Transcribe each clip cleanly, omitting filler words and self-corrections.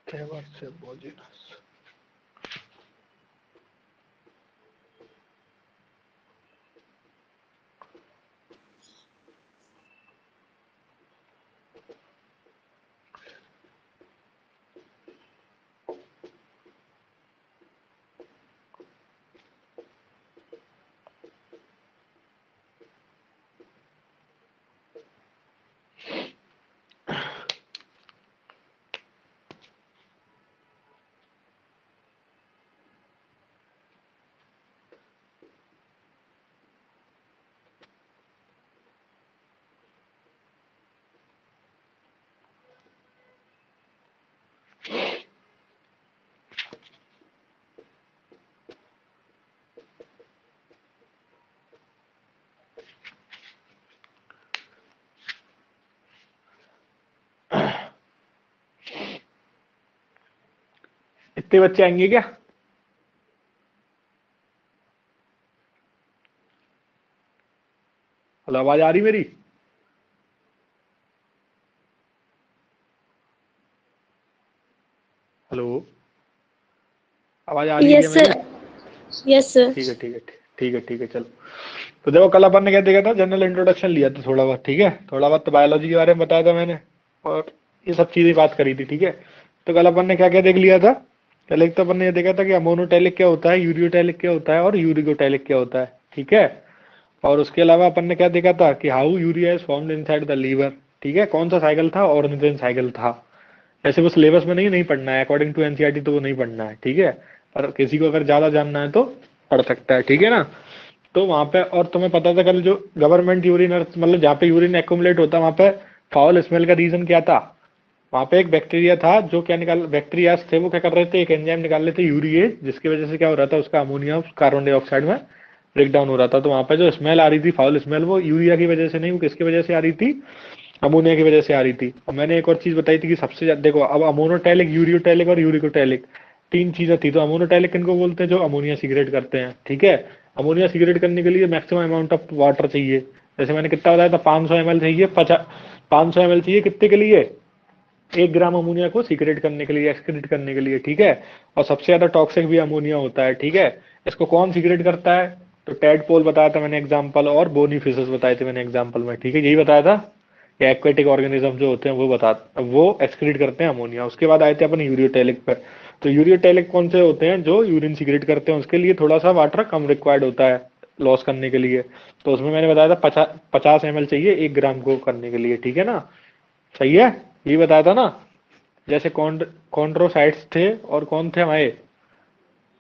सेबोजिनस। इतने बच्चे आएंगे क्या? हेलो, आवाज आ रही मेरी? हेलो, आवाज आ रही है क्या यस मेरी? सर। Yes sir. ठीक है ठीक है ठीक है ठीक है, चलो। तो देखो, कल अपन ने क्या देखा था, जनरल इंट्रोडक्शन लिया था थोड़ा बहुत, ठीक है। थोड़ा बहुत तो बायोलॉजी के बारे में बताया था मैंने, और ये सब चीजें बात करी थी, ठीक है। तो कल अपन ने क्या क्या देख लिया था? कल एक तो अपन ने ये देखा था कि अमोनोटैलिक क्या होता है, यूरियोटैलिक क्या होता है, और यूरिकोटैलिक क्या होता है, ठीक है। और उसके अलावा अपन ने क्या देखा था कि how urea is formed inside the liver, ठीक है। कौन सा साइकिल था? ऑर्निथन साइकिल था। ऐसे वो सिलेबस में नहीं नहीं पढ़ना है, अकॉर्डिंग टू एनसीईआरटी तो वो नहीं पढ़ना है, ठीक है। पर किसी को अगर ज्यादा जानना है तो पढ़ सकता है, ठीक है ना। तो वहां पे, और तुम्हें पता था कल, जो गवर्नमेंट यूरिन, मतलब जहाँ पे यूरिन एक्यूमुलेट होता है, वहां पे फाउल स्मेल का रीजन क्या था? वहां पे एक बैक्टीरिया था जो क्या निकाल, बैक्टीरियाज थे, वो क्या कर रहे थे, एक एंजाइम निकाल रहे थे यूरिएज, जिसकी वजह से क्या हो रहा था, उसका अमोनिया कार्बन डाइऑक्साइड में ब्रेक डाउन हो रहा था। तो वहां पे जो स्मेल आ रही थी, फाउल स्मेल, वो यूरिया की वजह से नहीं, वो किसकी वजह से आ रही थी? अमोनिया की वजह से आ रही थी। और मैंने एक और चीज बताई थी कि सबसे ज्यादा देखो, अब अमोनोटैलिक, यूरियोटैलिक और यूरिकोटैलिक, तीन चीजें थी। तो अमोनोटैलिक किनको बोलते हैं? जो अमोनिया सिगरेट करते हैं, ठीक है। अमोनिया सिगरेट करने के लिए मैक्सिमम अमाउंट ऑफ वाटर चाहिए। जैसे मैंने कितना बताया था, 500 ml चाहिए, 500 ml चाहिए कितने के लिए? 1 ग्राम अमोनिया को सीक्रेट करने के लिए, एक्सक्रीट करने के लिए, ठीक है। और सबसे ज्यादा टॉक्सिक भी अमोनिया होता है, ठीक है। इसको कौन सीक्रेट करता है? तो टेडपोल बताया था मैंने एग्जाम्पल, और बोनी फिशेस बताए थे मैंने एग्जाम्पल में, ठीक है। यही बताया था कि एक्वेटिक ऑर्गेनिज्म जो होते हैं वो एक्सक्रीट करते हैं अमोनिया। उसके बाद आए थे अपन यूरियोटैलिक पर। तो यूरियोटैलिक कौन से होते हैं? जो यूरिन सीक्रेट करते हैं, उसके लिए थोड़ा सा वाटर कम रिक्वायर्ड होता है लॉस करने के लिए। तो उसमें मैंने बताया था 50 ml चाहिए 1 ग्राम को करने के लिए, ठीक है ना। सही है, यही बताया था ना। जैसे कॉन्ड्रोसाइट्स थे, और कौन थे हमारे,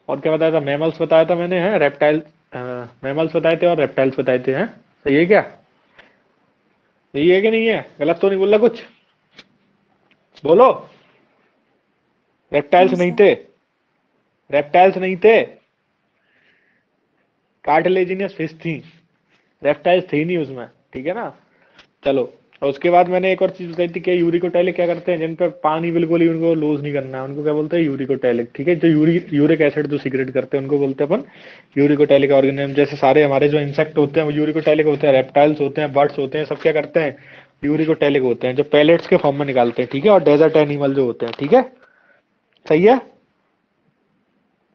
और क्या बताया था? मैमल्स बताया था मैंने, है रेप्टाइल, मैमल्स बताए थे और रेप्टाइल्स बताए थे, हैं। सही है क्या? सही है कि नहीं है? गलत तो नहीं बोल रहा कुछ? बोलो। रेप्टाइल्स हाँ नहीं सर। थे, रेप्टाइल्स नहीं थे, कार्टिलेजिनियस फिश थी, रेप्टाइल्स थी नहीं उसमें, ठीक है ना। चलो, और उसके बाद मैंने एक और चीज बताई थी कि यूरिकोटैलिक क्या करते हैं, जिन पर पानी बिल्कुल ही उनको लूज नहीं करना है, उनको क्या बोलते हैं? यूरिकोटैलिक, ठीक है। जो यूरिक एसिड जो सीक्रेट करते हैं, उनको बोलते हैं अपन यूरिकोटैलिक ऑर्गेनिज्म। जैसे सारे हमारे जो इंसेक्ट होते हैं वो यूरिकोटैलिक होते हैं, रेप्टाइल्स होते हैं, बर्ड्स होते हैं, सब क्या करते हैं? यूरिकोटैलिक होते हैं, जो पैलेट्स के फॉर्म में निकालते हैं, ठीक है। और डेजर्ट एनिमल जो होते हैं, ठीक है। सही है,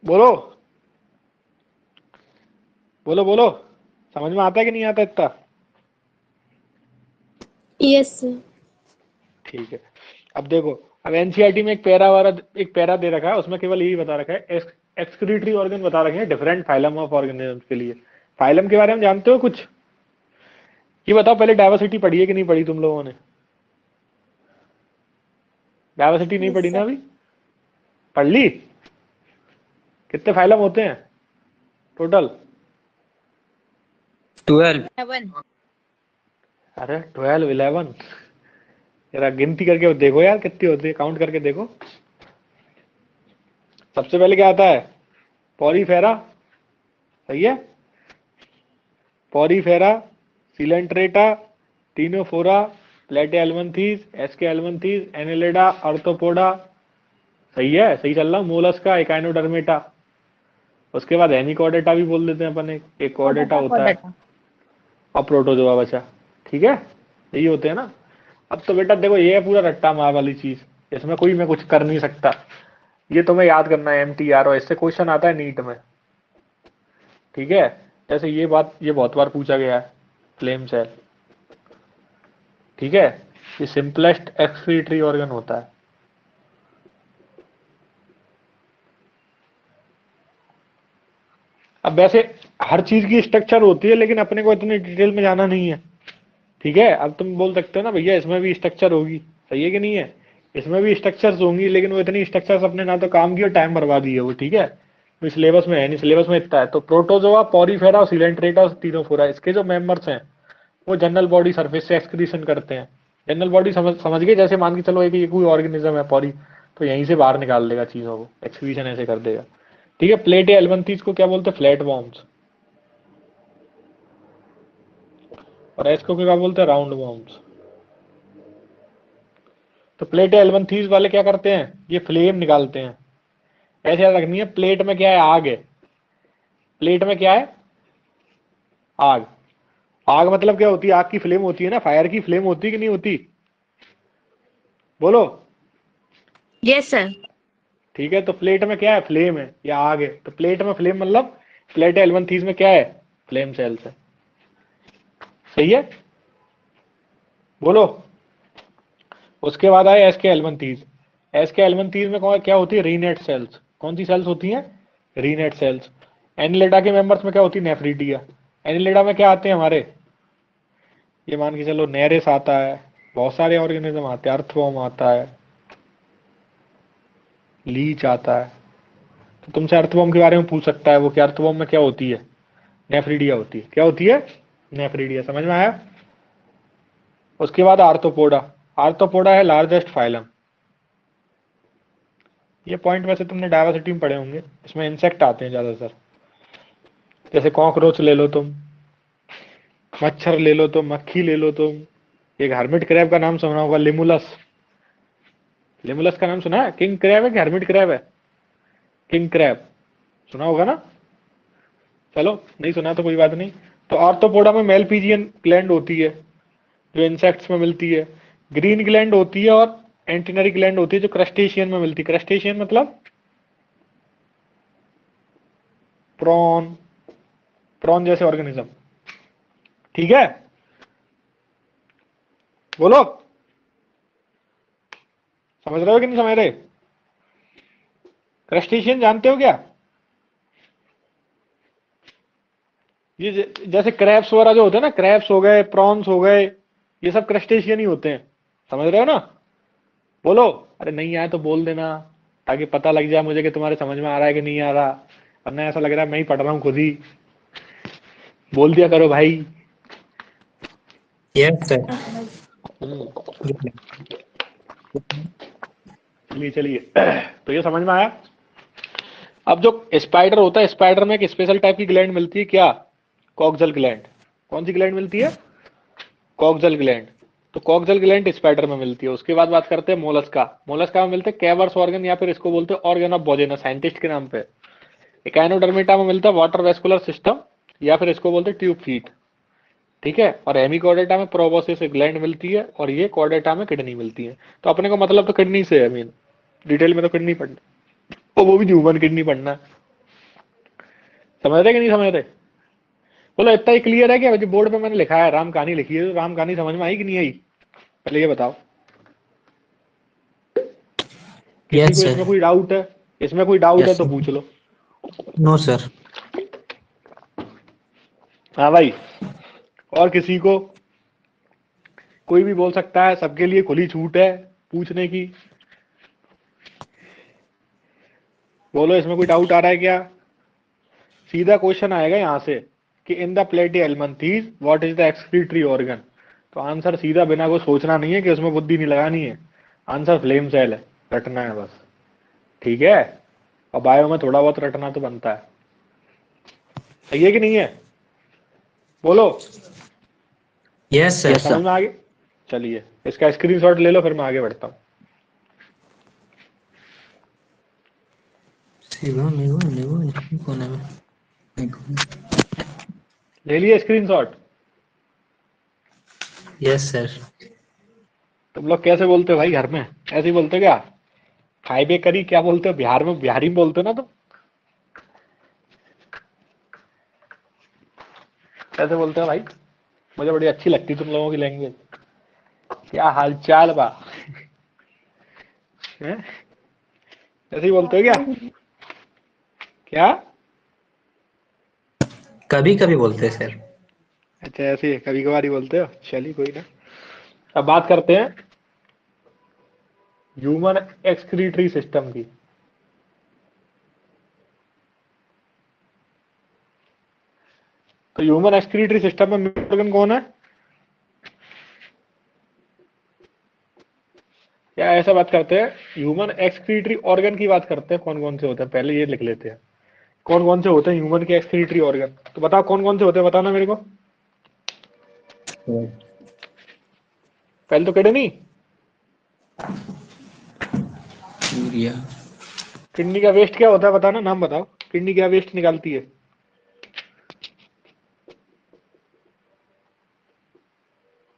बोलो बोलो बोलो। समझ में आता है कि नहीं आता इतना? Yes sir. ठीक है। अब देखो, अब एनसीईआरटी में एक पैरा दे रखा है, उसमें केवल यही बता रखा है, एक्सक्रीटरी ऑर्गन बता रखे हैं डिफरेंट फाइलम ऑफ ऑर्गेनिज्म के लिए। फाइलम के बारे में जानते हो कुछ? ये बताओ, पहले डायवर्सिटी पढ़ी है कि नहीं पढ़ी तुम लोगों ने? डायवर्सिटी नहीं यस पढ़ी ना सर। अभी? पढ़ ली? कितने फाइलम होते हैं टोटल? 12। अरे 12, 11? जरा गिनती करके देखो यार, कितनी होती है, काउंट करके देखो। सबसे पहले क्या आता है? पॉरीफेरा, सही है। Porifera, Coelenterata, Ctenophora, Platyhelminthes, Aschelminthes, Annelida, Arthropoda. सही है, सही चल रहा हूँ। Mollusca, Echinodermata. उसके बाद हेमिकॉर्डेटा भी बोल देते हैं अपन, एक कॉर्डेटा होता है, और प्रोटोजोआ बचा, ठीक है। यही होते हैं ना। अब तो बेटा देखो, ये है पूरा रट्टा मार वाली चीज, इसमें कोई मैं कुछ कर नहीं सकता। ये तुम्हें याद करना है, MTR, इससे क्वेश्चन आता है नीट में, ठीक है। जैसे ये बहुत बार पूछा गया है, फ्लेम सेल, ठीक है। ये सिंपलेस्ट एक्सक्रीटरी ऑर्गन होता है। अब वैसे हर चीज की स्ट्रक्चर होती है, लेकिन अपने को इतनी डिटेल में जाना नहीं है, ठीक है। अब तुम बोल सकते हो ना भैया इसमें भी स्ट्रक्चर होगी, सही है कि नहीं है, इसमें भी स्ट्रक्चर्स होंगी, लेकिन वो इतनी स्ट्रक्चर्स अपने ना तो काम की और टाइम बर्बादी है वो, ठीक है। तो सिलेबस में है नहीं, सिलेबस में इतना है। तो प्रोटोजोआ, पॉरीफेरा और सिलेंट्रेटा, तीनोफोरा, इसके जो मेंबर्स हैं वो जनरल बॉडी सरफेस से एक्सक्रीशन करते हैं। जनरल बॉडी समझ गए, जैसे मान के चलो कि ये कोई ऑर्गेनिज्म है पॉरी, तो यहीं से बाहर निकाल देगा चीजों को, एक्सक्रीशन ऐसे कर देगा, ठीक है। प्लेट एल्बंथीज को क्या बोलते हैं, फ्लैट वॉर्म्स, और इसको क्या बोलते हैं, राउंड वॉर्म्स। तो प्लेट एल्बंथीज वाले क्या करते हैं, ये फ्लेम निकालते हैं। ऐसे याद रखनी है, प्लेट में क्या है, आग है। प्लेट में क्या है, आग। आग मतलब क्या होती है, आग की फ्लेम होती है ना, फायर की फ्लेम होती है कि नहीं होती, बोलो। Yes sir. ठीक है, तो प्लेट में क्या है, फ्लेम है या आग है। तो प्लेट में फ्लेम मतलब प्लेट एल्बंथीज में क्या है, फ्लेम सेल्स है, सही है, बोलो। उसके बाद आए एस के एल्बंथीज। एस के एल्बंथीज में क्या होती है, रीनेट सेल्स। कौन सी सेल्स होती हैं, रीनेट सेल्स। एनिलेडा के मेंबर्स में क्या होती है, नेफ्रिडिया। एनिलेडा में क्या आते हैं हमारे, ये मान के चलो नेरेस आता है, बहुत सारे ऑर्गेनिज्म आते हैं, अर्थवॉर्म आता है, लीच आता है। तो तुमसे अर्थवॉर्म के बारे में पूछ सकता है वो, कि अर्थवॉर्म में क्या होती है, नेफ्रिडिया होती है। क्या होती है, नेफ्रिडिया, समझ में आया। उसके बाद आर्थ्रोपोडा। आर्थ्रोपोडा है लार्जेस्ट फाइलम। ये पॉइंट वैसे तुमने डायवर्सिटी में पढ़े होंगे, इसमें इंसेक्ट आते हैं ज्यादातर। जैसे कॉकरोच ले लो तुम, मच्छर ले लो तुम, मक्खी ले लो तुम। एक हर्मिट क्रैब का नाम सुना होगा, लिमुलस। लिमुलस का नाम सुना है, किंग क्रैब है कि हर्मिट क्रैब है, किंग क्रैब, सुना होगा ना। चलो नहीं सुना तो कोई बात नहीं। तो आर्थ्रोपोडा में मेलपीजियन ग्लैंड होती है, जो इंसेक्ट्स में मिलती है। ग्रीन ग्लैंड होती है और एंटिनरी ग्लैंड होती है, जो क्रस्टेशियन में मिलती है। क्रस्टेशियन मतलब प्रॉन, प्रॉन जैसे ऑर्गेनिज्म, ठीक है, बोलो। समझ रहे हो कि नहीं समझ रहे, क्रस्टेशियन जानते हो क्या, ये जैसे क्रैब्स वगैरह जो होते हैं ना, क्रैब्स हो गए, प्रॉन्स हो गए, ये सब क्रस्टेशियन ही होते हैं, समझ रहे हो ना, बोलो। अरे नहीं आया तो बोल देना, ताकि पता लग जाए मुझे कि तुम्हारे समझ में आ रहा है कि नहीं आ रहा, वरना ऐसा लग रहा है मैं ही पढ़ रहा हूँ खुद ही। बोल दिया करो भाई। Yes sir. चलिए चलिए, तो ये समझ में आया। अब जो स्पाइडर होता है, स्पाइडर में एक स्पेशल टाइप की ग्लैंड मिलती है, क्या, कॉक्सल ग्लैंड। कौन सी ग्लैंड मिलती है, कॉक्सल ग्लैंड। तो कॉक्सल ग्लैंड स्पाइडर में मिलती है। उसके बाद बात करते हैं मोलस्का। मोलस्का में मिलते हैं कैवर्स ऑर्गन, या फिर इसको बोलते हैं ऑर्गन ऑफ बोजेना, साइंटिस्ट के नाम पे। इकाइनोडर्मिटा में मिलता है वाटर वेस्कुलर सिस्टम, या फिर इसको बोलते हैं ट्यूब फीट, ठीक है। और हेमिकोडेटा में प्रोबोसिस ग्लैंड मिलती है, और ये कॉर्डेटा में किडनी मिलती है। तो अपने को मतलब तो किडनी से है, मीन डिटेल में तो किडनी पढ़ना, और वो भी ह्यूमन किडनी पढ़ना है। समझ रहे कि नहीं समझ रहे, बोलो। इतना ही क्लियर है कि जो बोर्ड पे मैंने लिखा है राम कहानी लिखी है, तो राम कहानी समझ में आई कि नहीं आई, पहले ये बताओ। किसी को यस इसमें सर। कोई डाउट है, इसमें कोई डाउट है यस तो पूछ लो। No sir. हाँ भाई, और किसी को, कोई भी बोल सकता है, सबके लिए खुली छूट है पूछने की। बोलो, इसमें कोई डाउट आ रहा है क्या। सीधा क्वेश्चन आएगा यहाँ से कि in the Platyhelminthes what is the excretory organ. तो आंसर सीधा, बिना कुछ सोचना नहीं है, कि उसमें बुद्धि नहीं लगानी है। आंसर फ्लेम सेल है, रटना है बस, ठीक है। और बायो में थोड़ा बहुत रटना तो बनता है, सही है कि नहीं है, बोलो। यस ये सर। समझ में आ गया। चलिए इसका स्क्रीनशॉट ले लो, फिर मैं आगे बढ़ता हूँ। कोने में ले लिए स्क्रीनशॉट। Yes sir. तुम लोग कैसे बोलते हो भाई घर में, ऐसे ही बोलते हो क्या। हाईवे करी क्या बोलते हो बिहार में, बिहारी में बोलते हो ना तुम, कैसे बोलते हो भाई? मुझे बड़ी अच्छी लगती तुम लोगों की लैंग्वेज। क्या हाल चाल बा? हैं? ऐसे ही बोलते हो क्या? क्या? कभी कभी बोलते हैं सर। अच्छा ऐसे ही कभी कभार ही बोलते हो, चलिए कोई ना। अब बात करते हैं ह्यूमन एक्सक्रीटरी सिस्टम की। तो ह्यूमन एक्सक्रीटरी सिस्टम में मेन ऑर्गन कौन है? क्या ऐसा बात करते हैं ह्यूमन एक्सक्रीटरी ऑर्गन की बात करते हैं, कौन कौन से होते हैं पहले ये लिख लेते हैं। कौन कौन से होते हैं ह्यूमन के एक्सक्रीटरी ऑर्गन? तो बताओ कौन कौन से होते हैं, बताना मेरे को। पहले तो किडनी। यूरिया। किडनी का वेस्ट क्या होता है बताना, नाम बताओ। किडनी क्या वेस्ट निकालती है?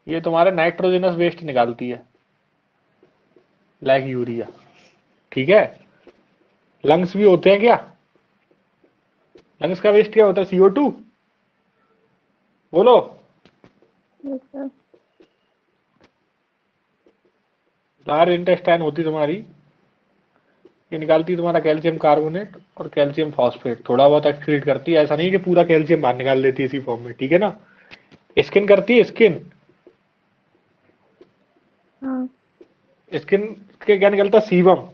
ये तुम्हारे नाइट्रोजनस वेस्ट निकालती है, लाइक यूरिया। ठीक है। लंग्स भी होते हैं क्या? लंग्स का वेस्ट क्या होता है? CO2। बोलो। Yes, sir. लार्ज इंटेस्टाइन होती तुम्हारी, ये निकालती है तुम्हारा कैल्शियम कार्बोनेट और कैल्शियम फॉस्फेट, थोड़ा बहुत एक्सक्रीट करती है, ऐसा नहीं कि पूरा कैल्शियम बाहर निकाल देती है इसी फॉर्म में, ठीक है ना। स्किन करती है, स्किन। हाँ। स्किन के क्या निकलता है? सीबम।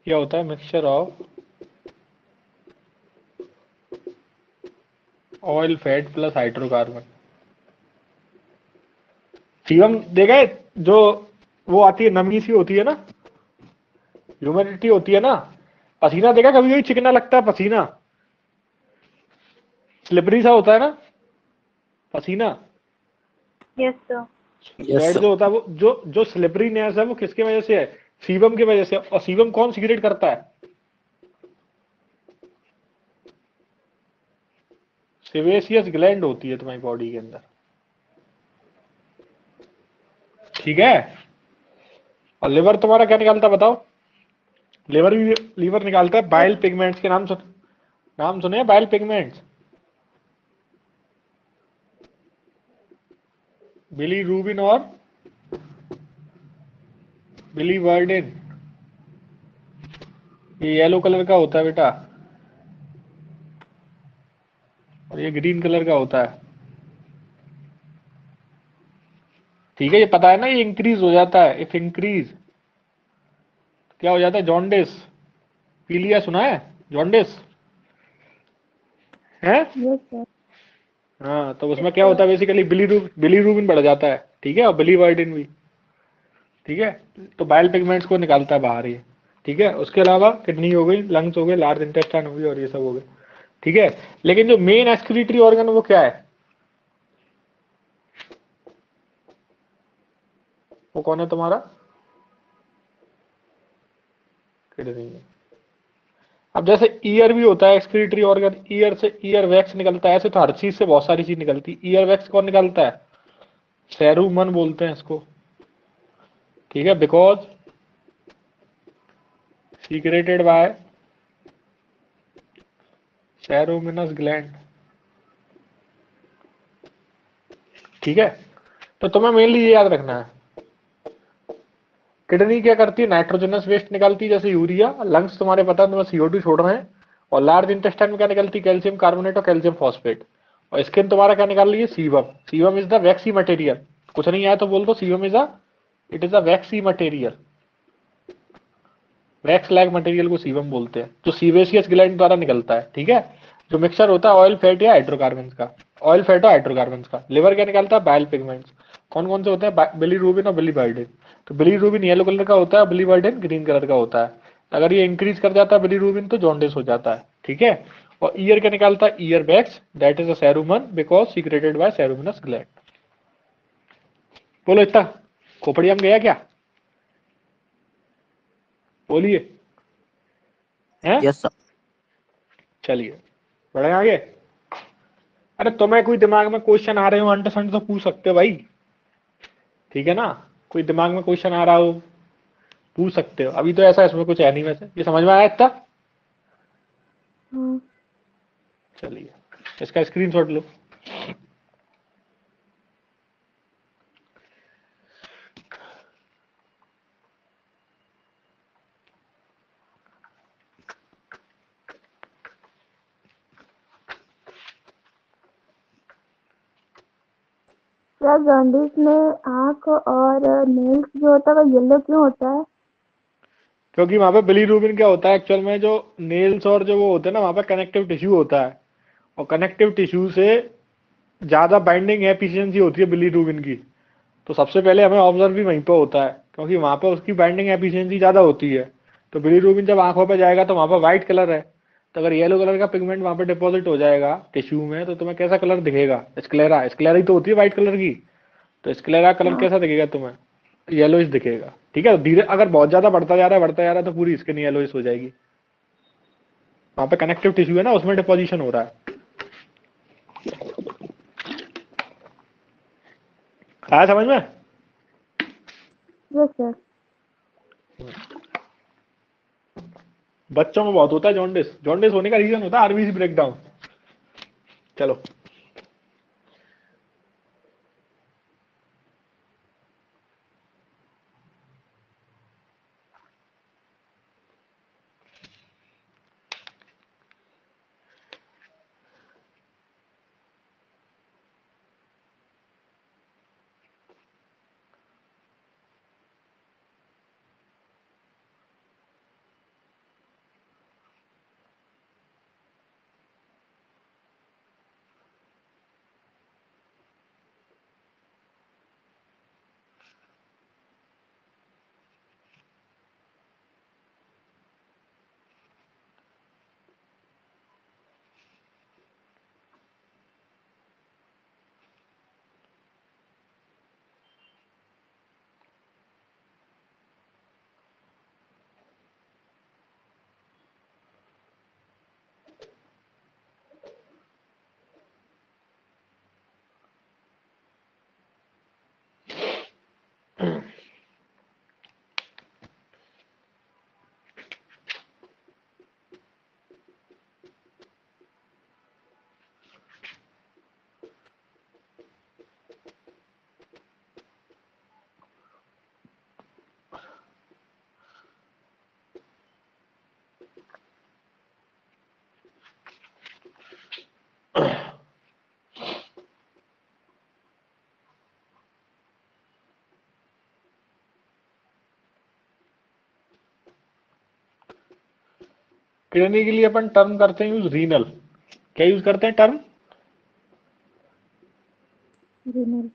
क्या होता है? Mixture of oil fat plus hydrocarbon. Sebum देखा है? जो वो आती है, नमी सी होती है ना, ह्यूमिडिटी होती है ना। पसीना देखा कभी कभी चिकना लगता है पसीना, स्लिपरी सा होता है ना पसीना। Yes, sir. यस स्वेट जो होता है वो जो जो स्लिपरीनेस है वो किसकी वजह से है? सीबम की वजह से। और सीबम कौन सीक्रेट करता है? सेबेसियस ग्लैंड होती है तुम्हारी बॉडी के अंदर, ठीक है। और लिवर तुम्हारा क्या निकालता है बताओ? लीवर निकालता है बाइल पिगमेंट्स के नाम सुने हैं? बाइल पिगमेंट्स, बिलीरूबिन और बिलीवर्डिन। ये येलो कलर का होता है बेटा, और ये ग्रीन कलर का होता है, ठीक है। ये पता है ना, ये इंक्रीज हो जाता है, इफ इंक्रीज क्या हो जाता है? जॉन्डिस। पीलिया सुना है? जॉन्डिस है। Yes, sir. हाँ, तो Yes, उसमें क्या sir. होता है बेसिकली? बिलीरूबिन बढ़ जाता है, ठीक है, और बिलीवर्डिन भी, ठीक है। तो बाइल पिगमेंट्स को निकालता है बाहर ये, ठीक है। उसके अलावा किडनी हो गई, लंग्स हो गए, लार्ज इंटेस्टाइन हो गई, और ये सब हो गए, ठीक है। लेकिन जो मेन एक्सक्रीटरी ऑर्गन वो क्या है? वो कौन है तुम्हारा? किडनी। अब जैसे ईयर भी होता है एक्सक्रीटरी ऑर्गन, ईयर से ईयर वैक्स निकलता है, ऐसे तो हर चीज से बहुत सारी चीज निकलती है। ईयर वैक्स कौन निकालता है? सेरुमन बोलते हैं इसको, ठीक है, बिकॉज सीक्रेटेड बाय सेरोमिनस ग्लैंड, ठीक है। तो तुम्हें मेनली ये याद रखना है, किडनी क्या करती है? नाइट्रोजनस वेस्ट निकालती है जैसे यूरिया। लंग्स तुम्हारे पता है तुम्हें CO2 छोड़ रहे हैं। और लार्ज इंटेस्टाइन में क्या निकलती है? कैल्शियम कार्बोनेट और कैल्शियम फॉस्फेट। और स्किन तुम्हारा क्या निकाल रही है? Sebum. Sebum is the vaccine material. कुछ नहीं आया तो बोल दो, sebum is a it is a vaccine material. Wax like material को सीबम बोलते हैं, जो सीवेसियस ग्लैंड द्वारा निकलता है, ठीक है। जो मिक्सचर होता है ऑयल फैट या हाइड्रोकार्बन का, ऑयल फैट और हाइड्रोकार्बन का। लिवर क्या निकालता है? Bile pigments. कौन कौन से होते हैं? बिलीरूबिन और बिलीवर्डिन। तो बिलीरूबिन येलो कलर का होता है, बिलीवर्डिन ग्रीन कलर का होता है। अगर ये इंक्रीज कर जाता है बिलीरूबिन तो जॉन्डिस हो जाता है, ठीक है। और ईयर क्या निकालता है? Earwax, that is a cerumen because secreted by ceruminous gland. बोलो इतना खोपड़िया में गया क्या? बोलिए। हैं? Yes sir. चलिए बढ़े आगे। अरे तुम्हें कोई दिमाग में क्वेश्चन आ रहे हो अंडरस्टैंड तो पूछ सकते हो भाई, ठीक है ना। कोई दिमाग में क्वेश्चन आ रहा हो पूछ सकते हो। अभी तो ऐसा इसमें कुछ है नहीं वैसे। ये समझ में आया इतना? हाँ। चलिए इसका स्क्रीनशॉट लो। क्या जॉन्डिस में आँख और नेल्स जो होता है वो येलो क्यों होता है? क्योंकि वहां पे बिलीरुबिन क्या होता है एक्चुअल में, जो नेल्स और जो वो होते हैं ना, वहां पे कनेक्टिव टिश्यू होता है, और कनेक्टिव टिश्यू से ज्यादा बाइंडिंग एफिशिएंसी होती है बिलीरुबिन की। तो सबसे पहले हमें ऑब्जर्व भी वहीं पे होता है, क्योंकि वहां पे उसकी बाइंडिंग एफिशिएंसी ज्यादा होती है। तो बिलीरुबिन जब आंखों पे जाएगा तो वहां पे व्हाइट कलर है, तो अगर येलो कलर का पिगमेंट वहां पे डिपॉजिट हो जाएगा टिश्यू में, तो तुम्हें कैसा कलर दिखेगा? स्क्लेरा, स्क्लेरा ही तो होती है व्हाइट कलर की। तो स्क्लेरा कलर हाँ। कैसा दिखेगा तुम्हें? येलोइश दिखेगा। ठीक है, धीरे अगर बहुत ज्यादा बढ़ता जा रहा है, बढ़ता जा रहा है, तो पूरी स्किन येलोइश हो जाएगी। वहां पे कनेक्टिव टिश्यू है ना, उसमें डिपोजिशन हो रहा है। आया समझ में? Yes sir. बच्चों में बहुत होता है जॉन्डिस। जॉन्डिस होने का रीजन होता है आरबीसी ब्रेकडाउन। चलो किडनी के लिए अपन टर्म करते हैं यूज रीनल। क्या यूज करते हैं टर्म? रीनल।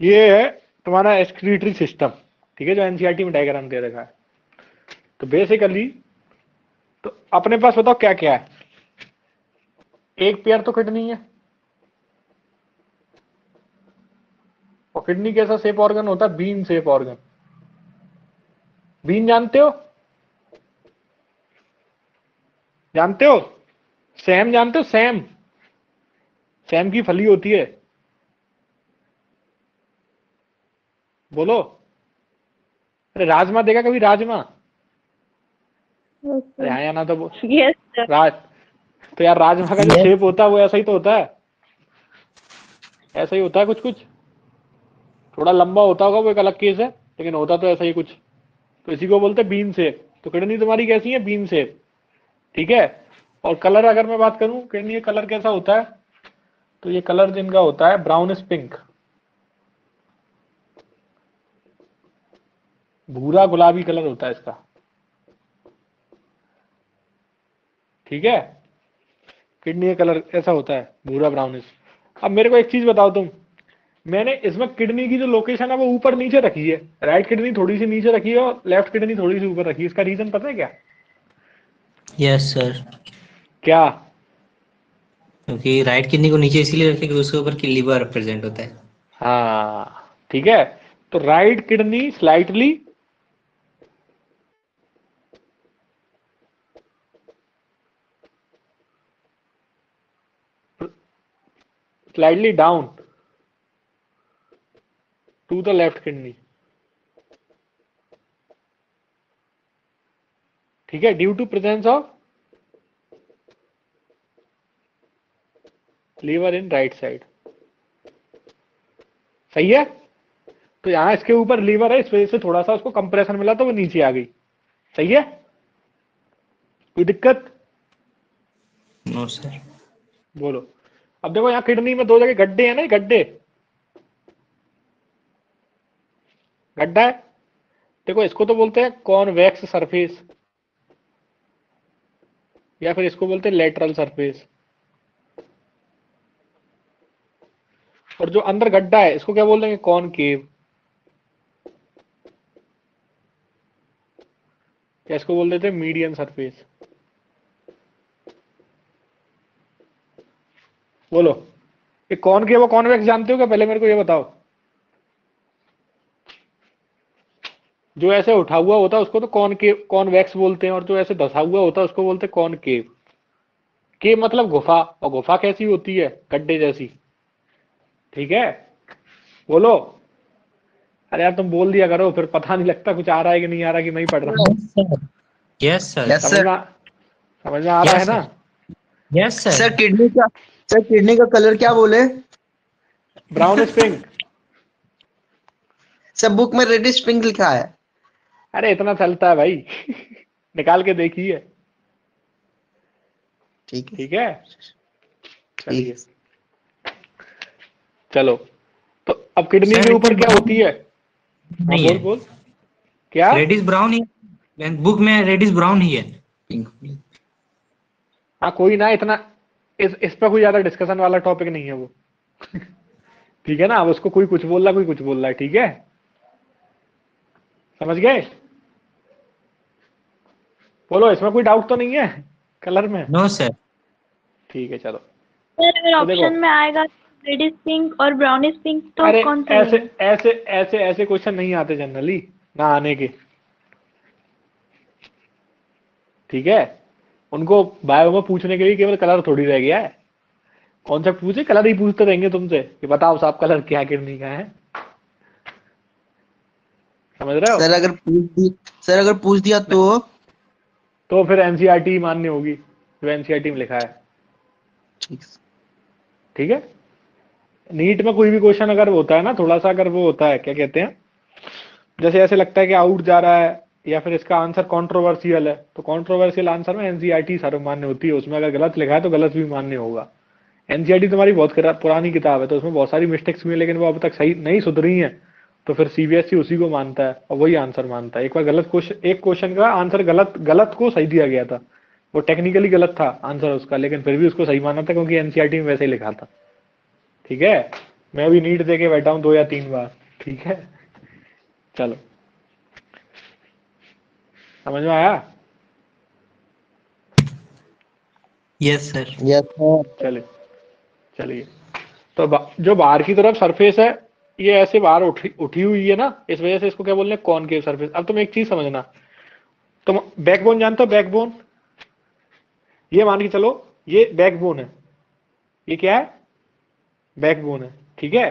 ये है तुम्हारा एक्सक्रीटरी सिस्टम। ठीक है, जो एनसीईआरटी में डायग्राम दे रखा है। तो बेसिकली तो अपने पास बताओ क्या क्या है। एक पेयर तो किडनी है, और किडनी कैसा शेप ऑर्गन होता है? Bean shape organ. बीन जानते हो? जानते हो? सैम जानते हो? सैम, सैम की फली होती है, बोलो। अरे राजमा देखा कभी? राजमा? Yes, अरे sir. हाँ या ना तो Yes, sir. राज तो यार राजमा का जो Yes. शेप होता है वो ऐसा ही तो होता है, ऐसा ही होता है कुछ कुछ। थोड़ा लंबा होता होगा वो एक अलग केस है, लेकिन होता तो ऐसा ही कुछ। तो इसी को बोलते हैं बीन शेप। तो किडनी तुम्हारी कैसी है? बीन शेप, ठीक है। और कलर अगर मैं बात करूं किडनी का कलर कैसा होता है, तो ये कलर जिनका होता है ब्राउनिश पिंक, भूरा गुलाबी कलर होता है इसका, ठीक है। किडनी का कलर ऐसा होता है भूरा ब्राउनिश। अब मेरे को एक चीज बताओ तुम, मैंने इसमें किडनी की जो लोकेशन है वो ऊपर नीचे रखी है, राइट किडनी थोड़ी सी नीचे रखी है और लेफ्ट किडनी थोड़ी सी ऊपर रखी है। इसका रीजन पता है क्या? यस सर, क्या? क्योंकि राइट किडनी को नीचे इसीलिए रखे कि उसके ऊपर की लीवर प्रेजेंट होता है। हाँ ठीक है। तो right kidney slightly slightly down to the left kidney, ठीक है, due to presence of liver in right side. सही है। तो यहां इसके ऊपर लीवर है, इस वजह से थोड़ा सा उसको कंप्रेशन मिला तो वो नीचे आ गई। सही है, कोई दिक्कत? No sir. बोलो। अब देखो यहाँ किडनी में दो जगह गड्ढे हैं ना, गड्ढे, गड्ढा है। देखो इसको तो बोलते हैं कॉन्वेक्स सरफेस, या फिर इसको बोलते हैं लेटरल सरफेस। और जो अंदर गड्ढा है इसको क्या बोल देंगे? कॉनकेव, या इसको बोल देते हैं मीडियन सरफेस। बोलो, ये कॉनकेव और कॉन्वेक्स जानते हो क्या? पहले मेरे को ये बताओ। जो ऐसे उठा हुआ होता है उसको तो कॉनकेव कॉन्वेक्स बोलते हैं, और जो ऐसे धसा हुआ होता है उसको बोलते हैं कॉनकेव। केव मतलब गुफा, और गुफा कैसी होती है? गड्ढे जैसी, ठीक है। बोलो। अरे यार तुम बोल दिया करो, फिर पता नहीं लगता कुछ आ रहा है कि नहीं आ रहा, कि मैं ही पढ़ रहा हूँ। Yes sir. यस समझ सर। में समझ में आ रहा है यस ना? Sir. Yes sir. Sir kidney का कलर क्या बोले? Brownish pink. सर बुक में रेडिश पिंक लिखा है। अरे इतना चलता है भाई निकाल के देखिए, ठीक है। ठीक है। ठीक। चलिए चलो। तो अब किडनी के सर ऊपर क्या होती है? हाँ नहीं बोल है, बोल। क्या? रेडिश ब्राउन ही है, बुक में रेडिश ब्राउन ही है। पिंक। हाँ कोई ना, इतना इस पर कोई ज्यादा डिस्कशन वाला टॉपिक नहीं है वो ठीक है ना। अब उसको कोई कुछ बोल रहा है, कोई कुछ बोल रहा है, ठीक है। समझ गए? बोलो, इसमें कोई डाउट तो नहीं है कलर में? No sir. ठीक है चलो। सर अगर तो देखो, ऑप्शन में आएगा रेडिश पिंक और ब्राउनिश पिंक तो अरे कौन सा ऐसे लेंगे? ऐसे ऐसे ऐसे क्वेश्चन नहीं आते जनरली, ना आने के, ठीक है। उनको बायो में पूछने के लिए केवल कलर थोड़ी रह गया है। कौन सा पूछे? कलर ही पूछते रहेंगे तुमसे कि बताओ साहब कलर क्या किडनी का है। समझ रहे हो? सर अगर पूछ दी सर अगर पूछ दिया तो फिर एनसीईआरटी मान्य होगी, जो एनसीईआरटी में लिखा है, ठीक। ठीक है। नीट में कोई भी क्वेश्चन अगर होता है ना, थोड़ा सा अगर वो होता है, क्या कहते हैं, जैसे ऐसे लगता है कि आउट जा रहा है, या फिर इसका आंसर कंट्रोवर्शियल है, तो कंट्रोवर्शियल आंसर में एनसीईआरटी सर्वमान्य होती है। उसमें अगर गलत लिखा है तो गलत भी मान्य होगा। एनसीईआरटी तुम्हारी बहुत पुरानी किताब है, तो उसमें बहुत सारी मिस्टेक्स हुई है, लेकिन वो अब तक सही नहीं सुधरी है। तो फिर सीबीएसई उसी को मानता है और वही आंसर मानता है। एक बार गलत क्वेश्चन, एक क्वेश्चन का आंसर गलत गलत को सही दिया गया था, वो टेक्निकली गलत था आंसर उसका, लेकिन फिर भी उसको सही माना था क्योंकि एनसीईआरटी में वैसे ही लिखा था, ठीक है। मैं भी नीट दे के बैठा हूँ 2 या 3 बार, ठीक है। चलो समझ में आया? Yes sir. Yes sir. चलिए चलिए, तो जो बाहर की तरफ सरफेस है, ये ऐसे बाहर उठी उठी हुई है ना, इस वजह से इसको क्या बोलते हैं, कॉनकेव सरफेस। अब तुम एक चीज समझना, तुम बैकबोन जानते हो? बैकबोन, ये मान के चलो ये बैकबोन है, ये क्या है, बैकबोन है, ठीक है,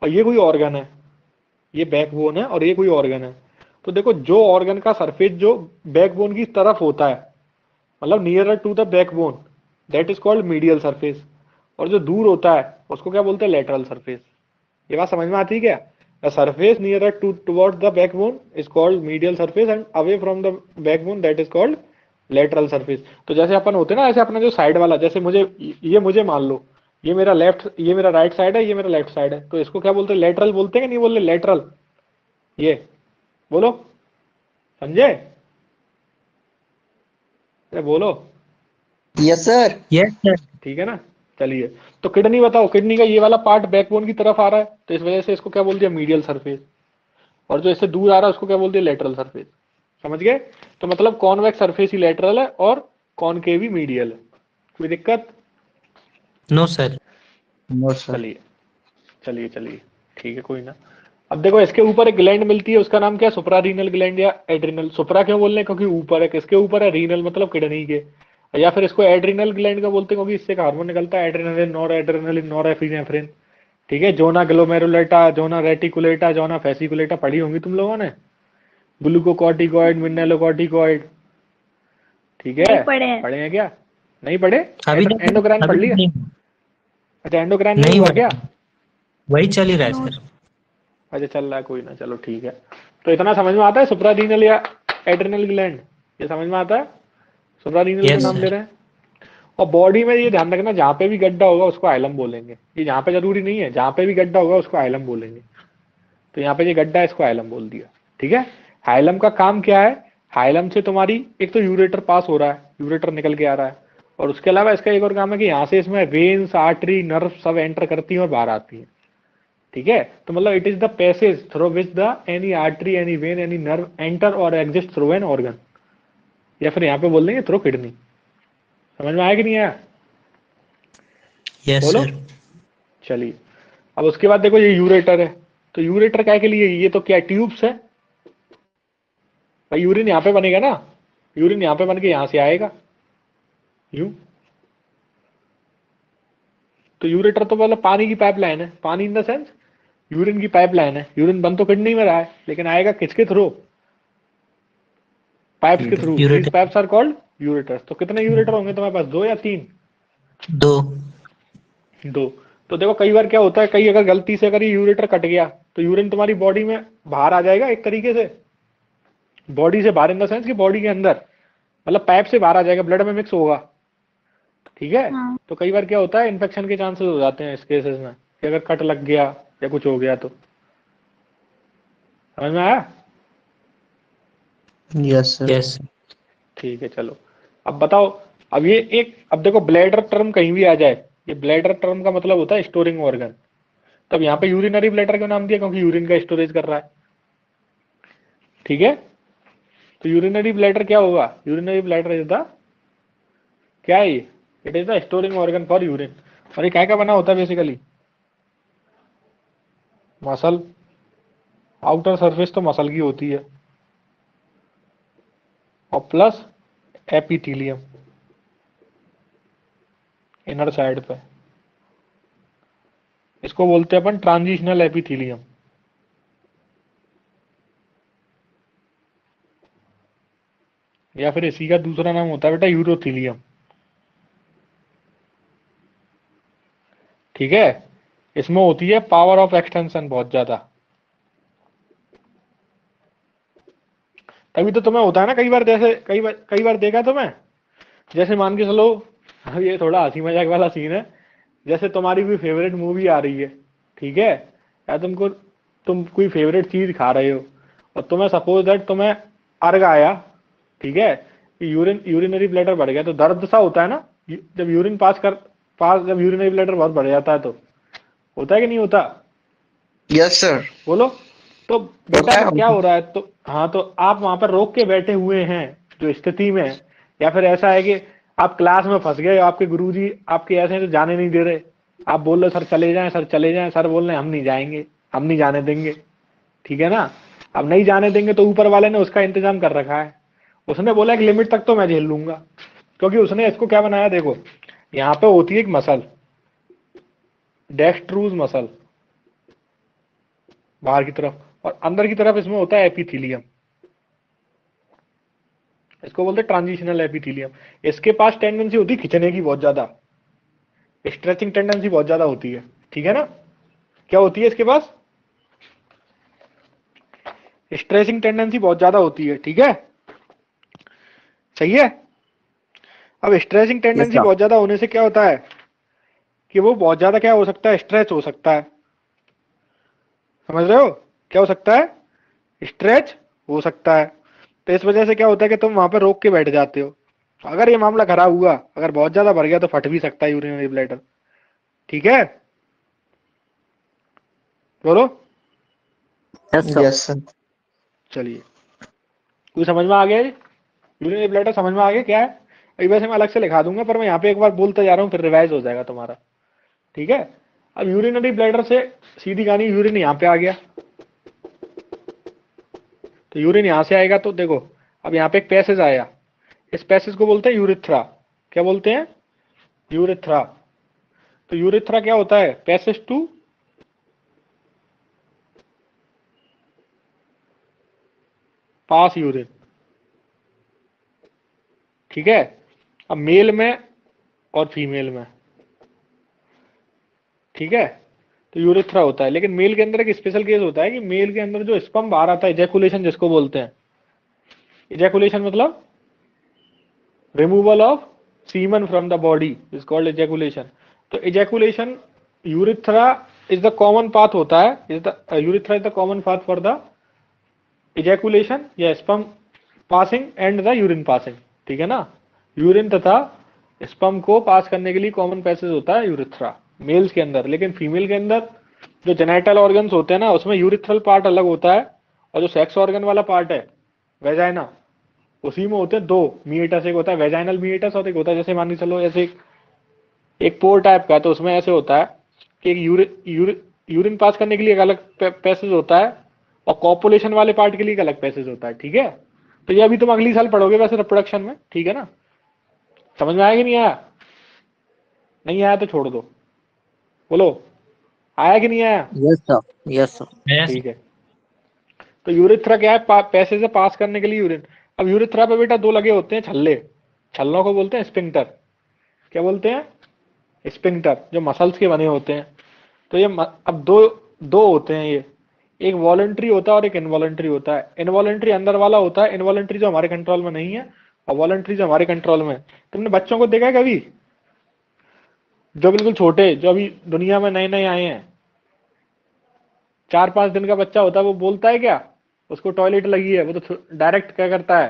और ये कोई ऑर्गन है, ये बैकबोन है और ये कोई ऑर्गन है। तो देखो, जो ऑर्गन का सरफेस जो बैकबोन की तरफ होता है, मतलब nearer to the backbone, that is called medial surface, और जो दूर होता है उसको क्या बोलते हैं, लेटरल सरफेस। ये बात समझ में आती है क्या? The surface nearer to towards the backbone is called medial surface and away from the backbone that is called lateral surface. तो जैसे अपन होते हैं ना, ऐसे अपना जो साइड वाला, जैसे मुझे मान लो, ये मेरा लेफ्ट, ये मेरा राइट साइड है, ये मेरा लेफ्ट साइड है, तो इसको क्या बोलते हैं, लेटरल बोलते हैं कि नहीं बोलते, लेटरल। ये बोलो, समझे? अरे बोलो। Yes sir. Yes sir. ठीक है ना? चलिए, तो किडनी बताओ, किडनी का ये वाला पार्ट बैकबोन की तरफ आ रहा है, तो इस वजह से इसको क्या बोल दिया, मीडियल सरफेस, और जो इससे दूर आ रहा है उसको क्या बोल दिया, लेटरल सरफेस। समझ गए? तो मतलब कॉन्वेक्स सरफेस ही लेटरल है और कॉनकेव ही मीडियल है। कोई दिक्कत? No sir. No sir. चलिए चलिए चलिए, ठीक है, कोई ना। अब देखो, इसके ऊपर एक ग्लैंड मिलती है, उसका नाम क्या है, सुप्रारीनल ग्लैंड या एड्रिनल। सुप्रा क्यों बोल रहे हैं, क्योंकि ऊपर है, किसके ऊपर है, रीनल मतलब किडनी के, या फिर इसको एड्रिनल ग्लैंड का बोलते हैं क्योंकि इससे हार्मोन निकलता है, adrenaline, nor adrenaline, nor epinephrine. ठीक है, जोना ग्लोमेरुलेटा, जोना रेटिकुलेटा, जोना फेसिकुलेटा पढ़ी होंगी तुम लोगों ने, ग्लूकोकॉर्टिकॉइड, मिनरलोकॉर्टिकॉइड। ठीक है, नहीं पढ़े हैं। पढ़े हैं क्या? नहीं पढ़े? अभी तक एंडोक्राइन पढ़ अभी लिया? तक नहीं। अच्छा, एंडोक्राइन नहीं नहीं हुआ हुआ, क्या? वही चल ही रहा है सर। अच्छा, चल रहा है, कोई ना, चलो ठीक है। तो इतना समझ में आता है, सुप्रारीनल या एड्रिनल ग्लैंड, ये समझ में आता है? सुप्रारीनल का यस नाम ले सर। रहे हैं। और बॉडी में ये ध्यान रखना, जहाँ पे भी गड्ढा होगा उसको आइलम बोलेंगे। ये जहाँ पे जरूरी नहीं है, जहाँ पे भी गड्ढा होगा उसको आइलम बोलेंगे। तो यहाँ पे ये गड्ढा है, इसको आइलम बोल दिया। ठीक है, हाइलम का काम क्या है, हाइलम से तुम्हारी एक तो यूरेटर पास हो रहा है, यूरेटर निकल के आ रहा है, और उसके अलावा इसका एक और काम है कि यहाँ से इसमें वेन्स, आर्टरी, नर्व सब एंटर करती हैं और बाहर आती हैं। ठीक है, तो मतलब it is the passage through which the any artery, any when, any nerve enter और एग्जिस्ट थ्रू एन ऑर्गन, या फिर यहाँ पे बोल देंगे थ्रू किडनी। समझ में आया कि नहीं आया? यस बोलो। सर। चलिए, अब उसके बाद देखो, ये यूरेटर है, तो यूरेटर क्या के लिए, ये तो क्या ट्यूब्स है भाई, यूरिन यहाँ पे बनेगा ना, यूरिन यहाँ पे बन के यहाँ से आएगा यूं। तो यूरेटर तो मतलब पानी की पाइपलाइन है, पानी इन द सेंस यूरिन की पाइपलाइन है। यूरिन बन तो किडनी में रहा है, लेकिन आएगा किसके थ्रू, पाइप्स के through. These ureter. Pipes are called ureters. तो कितने यूरेटर होंगे तुम्हारे पास, 2 या 3? 2। 2। तो देखो, कई बार क्या होता है, कई अगर गलती से अगर ये यूरेटर कट गया तो यूरिन तुम्हारी बॉडी में बाहर आ जाएगा एक तरीके से, बॉडी से बाहर इन द सेंस कि बॉडी के अंदर, मतलब पाइप से बाहर आ जाएगा, ब्लड में मिक्स होगा। ठीक है, हाँ। तो कई बार क्या होता है, इन्फेक्शन के चांसेस हो जाते हैं इस केसेस में, कि अगर कट लग गया या कुछ हो गया तो। समझ में आया? Yes sir. यस। ठीक है, चलो, अब बताओ। अब ये एक, अब देखो, ब्लैडर टर्म कहीं भी आ जाए, ये ब्लैडर टर्म का मतलब होता है स्टोरिंग ऑर्गन। तब यहाँ पे यूरिनरी ब्लैडर क्यों नाम दिया, क्योंकि यूरिन का स्टोरेज कर रहा है। ठीक है, तो यूरिनरी ब्लैडर क्या होगा, यूरिनरी ब्लैडर इज द, क्या है ये, it is the storing organ for urine. और ये क्या क्या बना होता है बेसिकली, मसल, आउटर सरफेस तो मसल की होती है, और प्लस एपिथीलियम इनर साइड पे, इसको बोलते हैं अपन ट्रांजिशनल एपिथीलियम। या फिर इसी का दूसरा नाम होता है बेटा यूरोथीलियम। ठीक है, इसमें होती है पावर ऑफ एक्सटेंशन बहुत ज्यादा। तभी तो तुम्हें होता है ना, कई बार जैसे कई बार देखा तुम्हें, जैसे मान के चलो, ये थोड़ा हंसी मजाक वाला सीन है, जैसे तुम्हारी कोई फेवरेट मूवी आ रही है, ठीक है, या तुम कोई फेवरेट चीज खा रहे हो, और तुम्हें सपोज दैट तुम्हें अर्ग आया, ठीक है, यूरिनरी ब्लैडर बढ़ गया, तो दर्द सा होता है ना, जब यूरिन जब यूरिनरी ब्लैडर बहुत बढ़ जाता है तो होता है कि नहीं होता? Yes sir. बोलो। तो बेटा क्या हो रहा है, तो हाँ, तो आप वहां पर रोक के बैठे हुए हैं जो स्थिति में, या फिर ऐसा है कि आप क्लास में फंस गए, आपके गुरुजी आपके ऐसे हैं तो जाने नहीं दे रहे, आप बोल रहे सर चले जाएं, सर चले जाएं, सर बोल रहे हम नहीं जाएंगे, हम नहीं जाने देंगे, ठीक है ना। अब नहीं जाने देंगे तो ऊपर वाले ने उसका इंतजाम कर रखा है, उसने बोला एक लिमिट तक तो मैं झेल लूंगा, क्योंकि उसने इसको क्या बनाया, देखो यहाँ पे होती है एक मसल, डेक्स्ट्रूज मसल बाहर की तरफ, और अंदर की तरफ इसमें होता है एपिथीलियम, इसको बोलते हैं ट्रांजिशनल एपिथीलियम। इसके पास टेंडेंसी होती है खिंचने की बहुत ज्यादा, स्ट्रेचिंग टेंडेंसी बहुत ज्यादा होती है, ठीक है ना। क्या होती है इसके पास, स्ट्रेचिंग टेंडेंसी बहुत ज्यादा होती है, ठीक है, सही है। अब स्ट्रेचिंग टेंडेंसी बहुत ज्यादा होने से क्या होता है कि वो बहुत ज्यादा क्या हो सकता है, स्ट्रेच हो सकता है, समझ रहे हो, क्या हो सकता है, स्ट्रेच हो सकता है। तो इस वजह से क्या होता है कि तुम वहां पर रोक के बैठ जाते हो। अगर ये मामला खराब हुआ, अगर बहुत ज्यादा भर गया तो फट भी सकता है यूरिनरी ब्लैडर, ठीक है, बोलो। Yes sir. चलिए, कुछ समझ में आ गया, यूरिनरी ब्लैडर समझ में आ गया क्या है। अभी वैसे मैं अलग से लिखा दूंगा, पर मैं यहाँ पे एक बार बोलता जा रहा हूँ, फिर रिवाइज हो जाएगा तुम्हारा, ठीक है। अब यूरिनरी ब्लैडर से सीधी कहानी, यूरिन यहाँ पे आ गया, तो यूरिन यहाँ से आएगा, तो देखो अब यहाँ पे एक पैसेज आया, इस पैसेज को बोलते हैं यूरिथ्रा, क्या बोलते हैं, यूरिथ्रा। तो यूरिथ्रा क्या होता है, पैसेज टू पास यूरिन, ठीक है। अब मेल में और फीमेल में, ठीक है, तो यूरिथ्रा होता है। लेकिन मेल के अंदर एक स्पेशल केस होता है कि मेल के अंदर जो स्पर्म बाहर आता है, इजैकुलेशन जिसको बोलते हैं, इजैकुलेशन मतलब removal of semen from the body is called ejaculation. तो ejaculation urethra is the common path होता है, urethra is the common path for the ejaculation या sperm passing and the urine passing, ठीक है ना। यूरिन तथा sperm को पास करने के लिए कॉमन पैसेज होता है यूरिथ्रा मेल्स के अंदर। लेकिन फीमेल के अंदर जो जेनाइटल ऑर्गन्स होते हैं ना, उसमें यूरिथ्रल पार्ट अलग होता है, और जो सेक्स ऑर्गन वाला पार्ट है वेजाइना, उसी में होते हैं दो मीएटस, एक होता है वेजाइनल मीएटस और एक होता है, जैसे मान के चलो ऐसे एक पोर टाइप का, तो उसमें ऐसे होता है कि एक यूरिन पास करने के लिए एक अलग पैसेज होता है, और कॉपुलेशन वाले पार्ट के लिए एक अलग पैसेज होता है, ठीक है। तो ये अभी तुम अगली साल पढ़ोगे वैसे रिप्रोडक्शन में, ठीक है ना। समझ में आया कि नहीं आया, नहीं आया तो छोड़ दो, बोलो आया कि नहीं आया। Yes sir. Yes sir. ठीक है, तो यूरिथ्रा क्या है, पैसे से पास करने के लिए यूरिन। अब यूरिथ्रा पे बेटा दो लगे होते हैं छल्ले, छल्लों को बोलते हैं स्पिंक्टर, क्या बोलते हैं, स्पिंक्टर, जो मसल्स के बने होते हैं। तो ये अब दो दो होते हैं ये, एक वॉलंटरी होता है और एक इनवॉलंटरी होता है। इनवॉलंटरी अंदर वाला होता है, इनवॉलंटरी जो हमारे कंट्रोल में नहीं है, और वॉलंटरी जो हमारे कंट्रोल में है। तुमने बच्चों को देखा है कभी, जो बिल्कुल छोटे, जो अभी दुनिया में नए नए आए हैं, 4-5 दिन का बच्चा होता है, वो बोलता है क्या, उसको टॉयलेट लगी है, वो तो डायरेक्ट क्या करता है,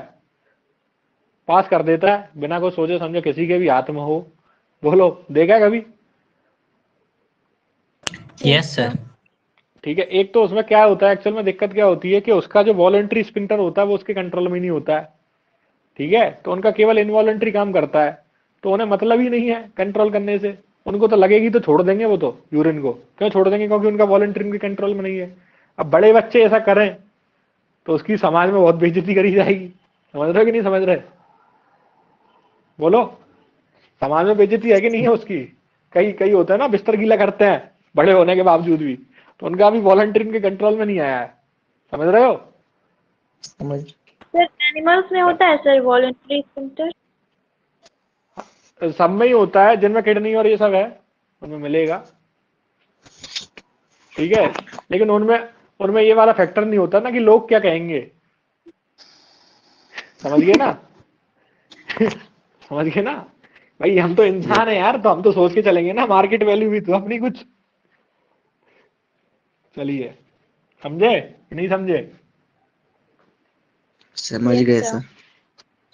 पास कर देता है, बिना कुछ सोचे समझे, किसी के भी हाथ में हो। बोलो देखा है कभी। Yes sir. ठीक है, एक तो उसमें क्या होता है, एक्चुअल में दिक्कत क्या होती है कि उसका जो वॉलंटरी स्पिंक्टर होता है वो उसके कंट्रोल में नहीं होता है, ठीक है। तो उनका केवल इनवॉलंटरी काम करता है, तो उन्हें मतलब ही नहीं है कंट्रोल करने से, उनको तो लगेगी तो छोड़ देंगे वो तो यूरिन को, क्यों छोड़ देंगे, क्योंकि उनका वॉलंटरी उनके कंट्रोल में नहीं है। अब बड़े बच्चे ऐसा करें तो उसकी समाज में बहुत बेइज्जती करी जाएगी, समझ रहे हो कि नहीं समझ रहे, बोलो समाज में बेइज्जती है कि नहीं है उसकी। कई कई होता है ना, बिस्तर गीला करते हैं बड़े होने के बावजूद भी, तो उनका अभी वॉलंटरी उनके कंट्रोल में नहीं आया है, समझ रहे हो। समझ। सर एनिमल्स में होता है सर वॉलंटरी स्पिंक्टर? सब में ही होता है, जिनमें किडनी और ये सब है उनमें मिलेगा, ठीक है। लेकिन उनमें उनमें ये वाला फैक्टर नहीं होता ना कि लोग क्या कहेंगे, समझ गए ना समझ गए ना भाई, हम तो इंसान है यार, तो हम तो सोच के चलेंगे ना, मार्केट वैल्यू भी तो अपनी कुछ। चलिए, समझे कि नहीं समझे, समझ गए सर।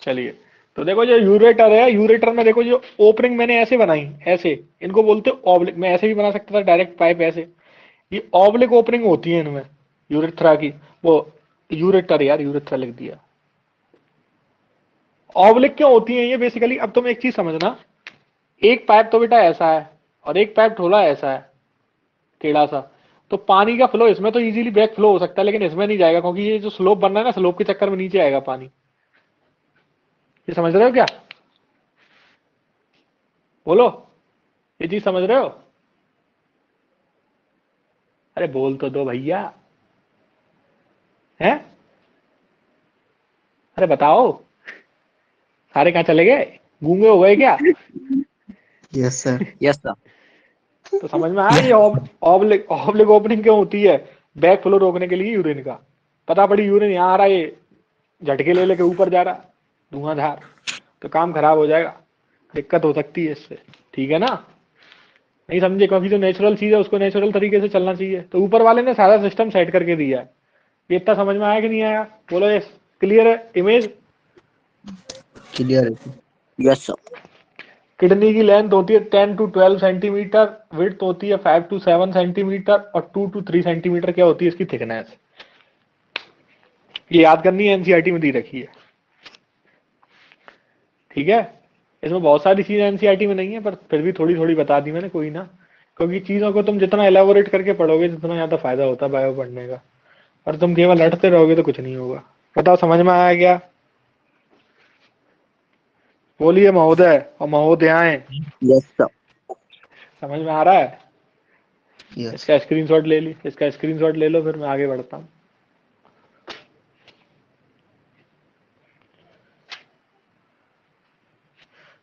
चलिए। तो देखो जो यूरेटर है, यूरेटर में देखो जो ओपनिंग मैंने ऐसे बनाई, ऐसे इनको बोलते हैं ऑब्लिक, मैं ऐसे भी बना सकता था डायरेक्ट पाइप ऐसे, ये ऑब्लिक ओपनिंग होती है इनमें, यूरेथ्रा की, वो यूरेटर यार, यूरेथ्रा लिख दिया। ऑब्लिक क्यों होती है ये बेसिकली? अब तुम एक चीज समझना, एक पाइप तो बेटा ऐसा है और एक पाइप थोड़ा ऐसा है, टेढ़ा सा, तो पानी का फ्लो इसमें तो इजीली बैक फ्लो हो सकता है, लेकिन इसमें नहीं जाएगा, क्योंकि ये जो स्लोप बन रहा है ना, स्लोप के चक्कर में नीचे आएगा पानी। ये समझ रहे हो क्या? बोलो, ये चीज समझ रहे हो? अरे बोल तो दो भैया, हैं? अरे बताओ, सारे कहाँ चले गए, गूंगे हो गए क्या? Yes sir. Yes sir. तो समझ में आया ये ऑब्लिक ऑब्लिक ओपनिंग क्यों होती है? बैक फ्लो रोकने के लिए यूरिन का। पता पड़ी यूरिन यहाँ आ रहा है, ये झटके ले लेके ऊपर जा रहा, धुआंधार, तो काम खराब हो जाएगा, दिक्कत हो सकती है इससे, ठीक है ना? नहीं समझे? क्योंकि जो नेचुरल चीज है उसको नेचुरल तरीके से चलना चाहिए, तो ऊपर वाले ने सारा सिस्टम सेट करके दिया है। ये इतना समझ में आया कि नहीं आया? बोलो, ये क्लियर है इमेज? क्लियर है। Yes sir. किडनी की लेंथ होती है 10 to 12 सेंटीमीटर, विड्थ होती है 5 to 7 सेंटीमीटर, और 2 to 3 सेंटीमीटर क्या होती है इसकी थिकनेस। ये याद करनी है, एनसीईआरटी में दी रखी है, ठीक है? इसमें बहुत सारी चीजें एनसीईआरटी में नहीं है, पर फिर भी थोड़ी थोड़ी बता दी मैंने, कोई ना, क्योंकि चीजों को तुम जितना एलाबोरेट करके पढ़ोगे जितना ज्यादा फायदा होता है बायो पढ़ने का, और तुम केवल रटते रहोगे तो कुछ नहीं होगा। बताओ, समझ में आया क्या? बोलिए महोदय और महोदयाएं, यस सर। समझ में आ रहा है? यस। इसका स्क्रीनशॉट ले ली, इसका स्क्रीनशॉट ले लो, फिर मैं आगे बढ़ता हूँ।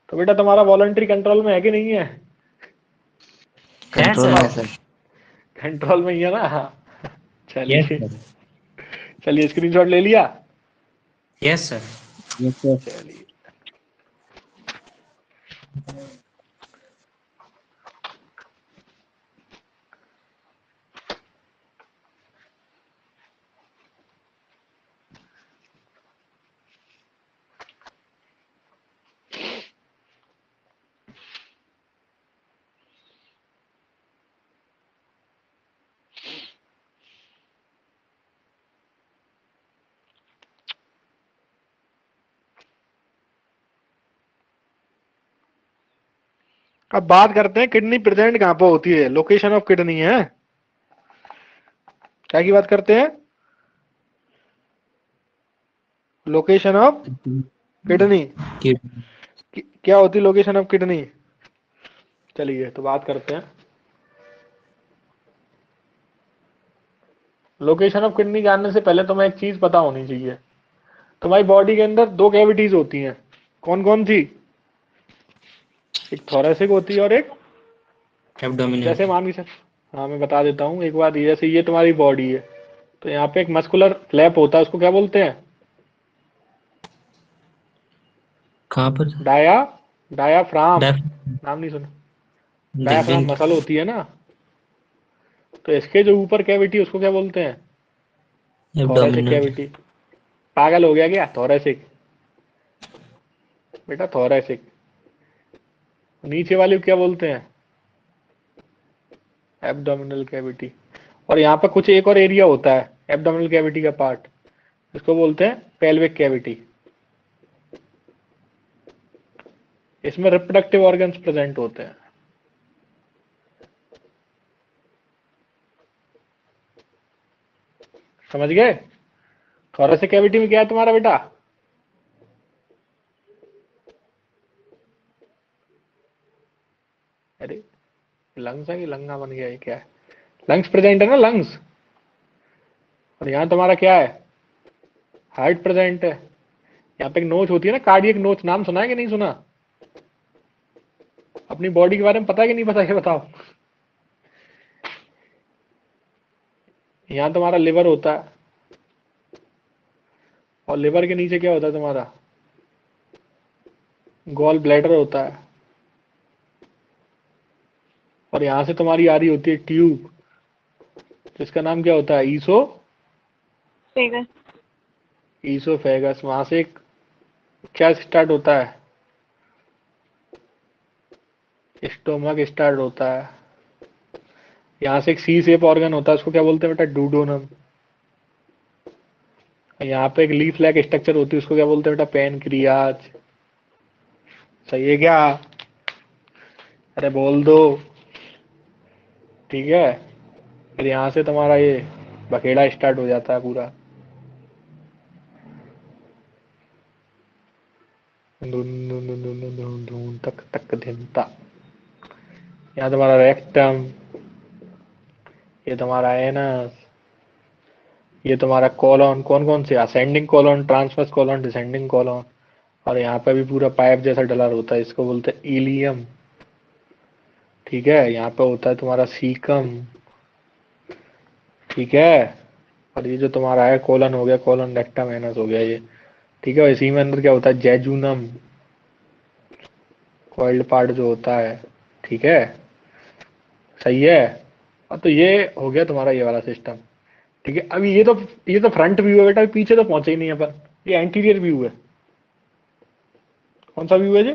तो बेटा तुम्हारा वॉलंटरी कंट्रोल में है कि नहीं है? कंट्रोल में सर। कंट्रोल में ही है ना? यस चलिए सर। चलिए, स्क्रीनशॉट ले लिया? Yes sir. Yes sir. चलिए, अब बात करते हैं किडनी प्रेजेंट कहाँ पर होती है, लोकेशन ऑफ किडनी है, क्या की बात करते हैं? Location of kidney. क्या होती है लोकेशन ऑफ किडनी? चलिए तो बात करते हैं। लोकेशन ऑफ किडनी जानने से पहले तुम्हें एक चीज पता होनी चाहिए, तुम्हारी बॉडी के अंदर दो कैविटीज होती हैं, कौन कौन सी? एक थोरेसिक होती है और एक एब्डोमिनल। जैसे मान के, हाँ मैं बता देता हूँ एक बात, जैसे ये तुम्हारी बॉडी है, तो यहाँ पे एक मस्कुलर फ्लैप होता है, उसको क्या बोलते हैं? कहाँ पर? डायाफ्राम, नाम नहीं सुना? डायाफ्राम दिल मसल होती है ना, तो इसके जो ऊपर कैविटी उसको क्या बोलते हैं? Thoracic abdominal. कैविटी। पागल हो गया क्या? थोरेसिक बेटा, थोरेसिक। नीचे वाली को क्या बोलते हैं? Abdominal cavity. और यहाँ पर कुछ एक और एरिया होता है एब्डोमिनल कैविटी का पार्ट, इसको बोलते हैं पेल्विक कैविटी। इसमें रिप्रोडक्टिव ऑर्गन्स प्रेजेंट होते हैं। समझ गए? थोरेसिक कैविटी में क्या है तुम्हारा बेटा? अरे लंग्स है कि लंगा बन गया, ये क्या है? लंग्स प्रेजेंट है ना, लंग्स। और यहाँ तुम्हारा क्या है? हार्ट प्रेजेंट है। यहाँ पे एक नोच होती है ना, कार्डियक नोच, नाम सुना है कि नहीं सुना? अपनी बॉडी के बारे में पता है कि नहीं पता, ये बताओ। यहाँ तुम्हारा लिवर होता है, और लिवर के नीचे क्या होता है तुम्हारा? गॉल ब्लैडर होता है। और यहां से तुम्हारी आ रही होती है ट्यूब, जिसका नाम क्या होता है? ईसोफेगस। वहां से एक क्या स्टार्ट होता है? स्टोमक स्टार्ट होता है। यहाँ से एक सी शेप ऑर्गन होता है, उसको क्या बोलते हैं बेटा? डूडोनम। यहाँ पे एक लीफ लाइक स्ट्रक्चर होती है, उसको क्या बोलते हैं बेटा? पैनक्रियाज। सही है क्या? अरे बोल दो। ठीक है, फिर यहाँ से तुम्हारा ये बखेड़ा स्टार्ट हो जाता है पूरा। धुन धुन धुन धुन धुन धुन धुन, तक तक धिनता। यहाँ तुम्हारा रेक्टम, ये तुम्हारा एनस, ये तुम्हारा कॉलॉन। कौन कौन से? Ascending colon, transverse colon, descending colon. और यहाँ पे भी पूरा पाइप जैसा डला होता है, इसको बोलते हैं इलियम। ठीक है, यहाँ पे होता है तुम्हारा सीकम। ठीक है, और ये जो तुम्हारा है कोलन हो गया, कोलन रेक्टम एनस हो गया ये। ठीक है, इसी में अंदर क्या होता है? जेजुनम, कॉइल्ड पार्ट जो होता है। ठीक है, सही है। और तो ये हो गया तुम्हारा ये वाला सिस्टम। ठीक है, अभी ये तो फ्रंट व्यू है बेटा, पीछे तो पहुंचे ही नहीं अपन। ये एंटीरियर व्यू है। कौन सा व्यू है जी?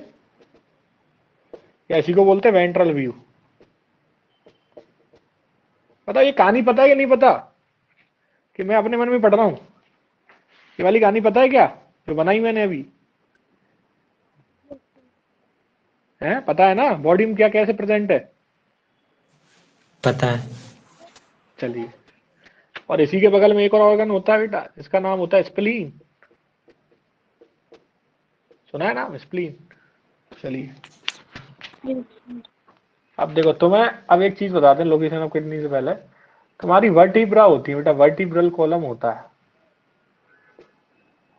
या इसी को बोलते हैं वेंट्रल व्यू। पता ये कहानी पता है कि नहीं पता? कि मैं अपने मन में पढ़ रहा हूँ? ये वाली कहानी पता है क्या, जो बनाई मैंने अभी? है पता है ना, बॉडी में क्या कैसे प्रेजेंट है? पता है। चलिए, और इसी के बगल में एक और ऑर्गन होता है बेटा, इसका नाम होता है स्प्लीन। सुना है नाम स्प्लीन? चलिए, अब देखो तुम्हें अब एक चीज बताते हैं लोकेशन ऑफ किडनी से पहले। तुम्हारी वर्टिब्रा होती है बेटा, वर्टिब्रल कॉलम होता है।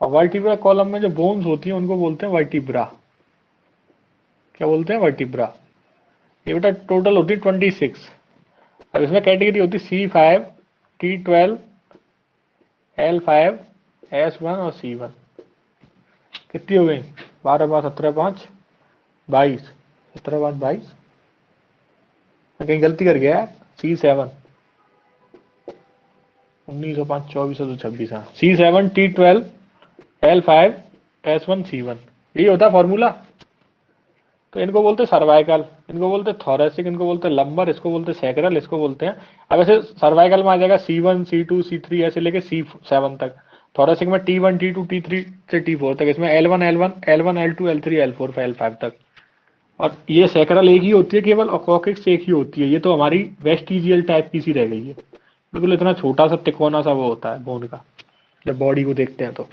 और वर्टिब्रा कॉलम में जो बोन्स होती हैं उनको बोलते हैं वर्टिब्रा। क्या बोलते हैं? वर्टिब्रा। ये बेटा टोटल होती है 26। अब इसमें कैटेगरी होती है C5, T12, L5, S1 और C1। कितनी हो गई? 12 5 17 5 22। 17 5 22, मैं कहीं गलती कर गया। C7 19 5 24 तो 26। हाँ, C7 T12 L5 S1 C1, यही होता है फॉर्मूला। तो इनको बोलते हैं सर्वाइकल, इनको बोलते हैं थोरेसिक, इनको बोलते हैं लंबर, इसको बोलते हैं सैक्रल, इसको बोलते हैं। अब ऐसे सर्वाइकल में आ जाएगा C1 C2 C3 ऐसे लेके C7 तक। थोरेसिक में T1 T2 T3 से T4 तक। इसमें L1 L1 L1 L2 L3 L4 L5 तक। और ये सैक्रल एक ही होती है केवल, और कॉकिक्स एक ही होती है। ये तो हमारी वेस्टिजियल टाइप की सी रह गई है, बिल्कुल इतना छोटा सा तिकोना सा वो होता है बोन का, जब बॉडी को देखते हैं तो।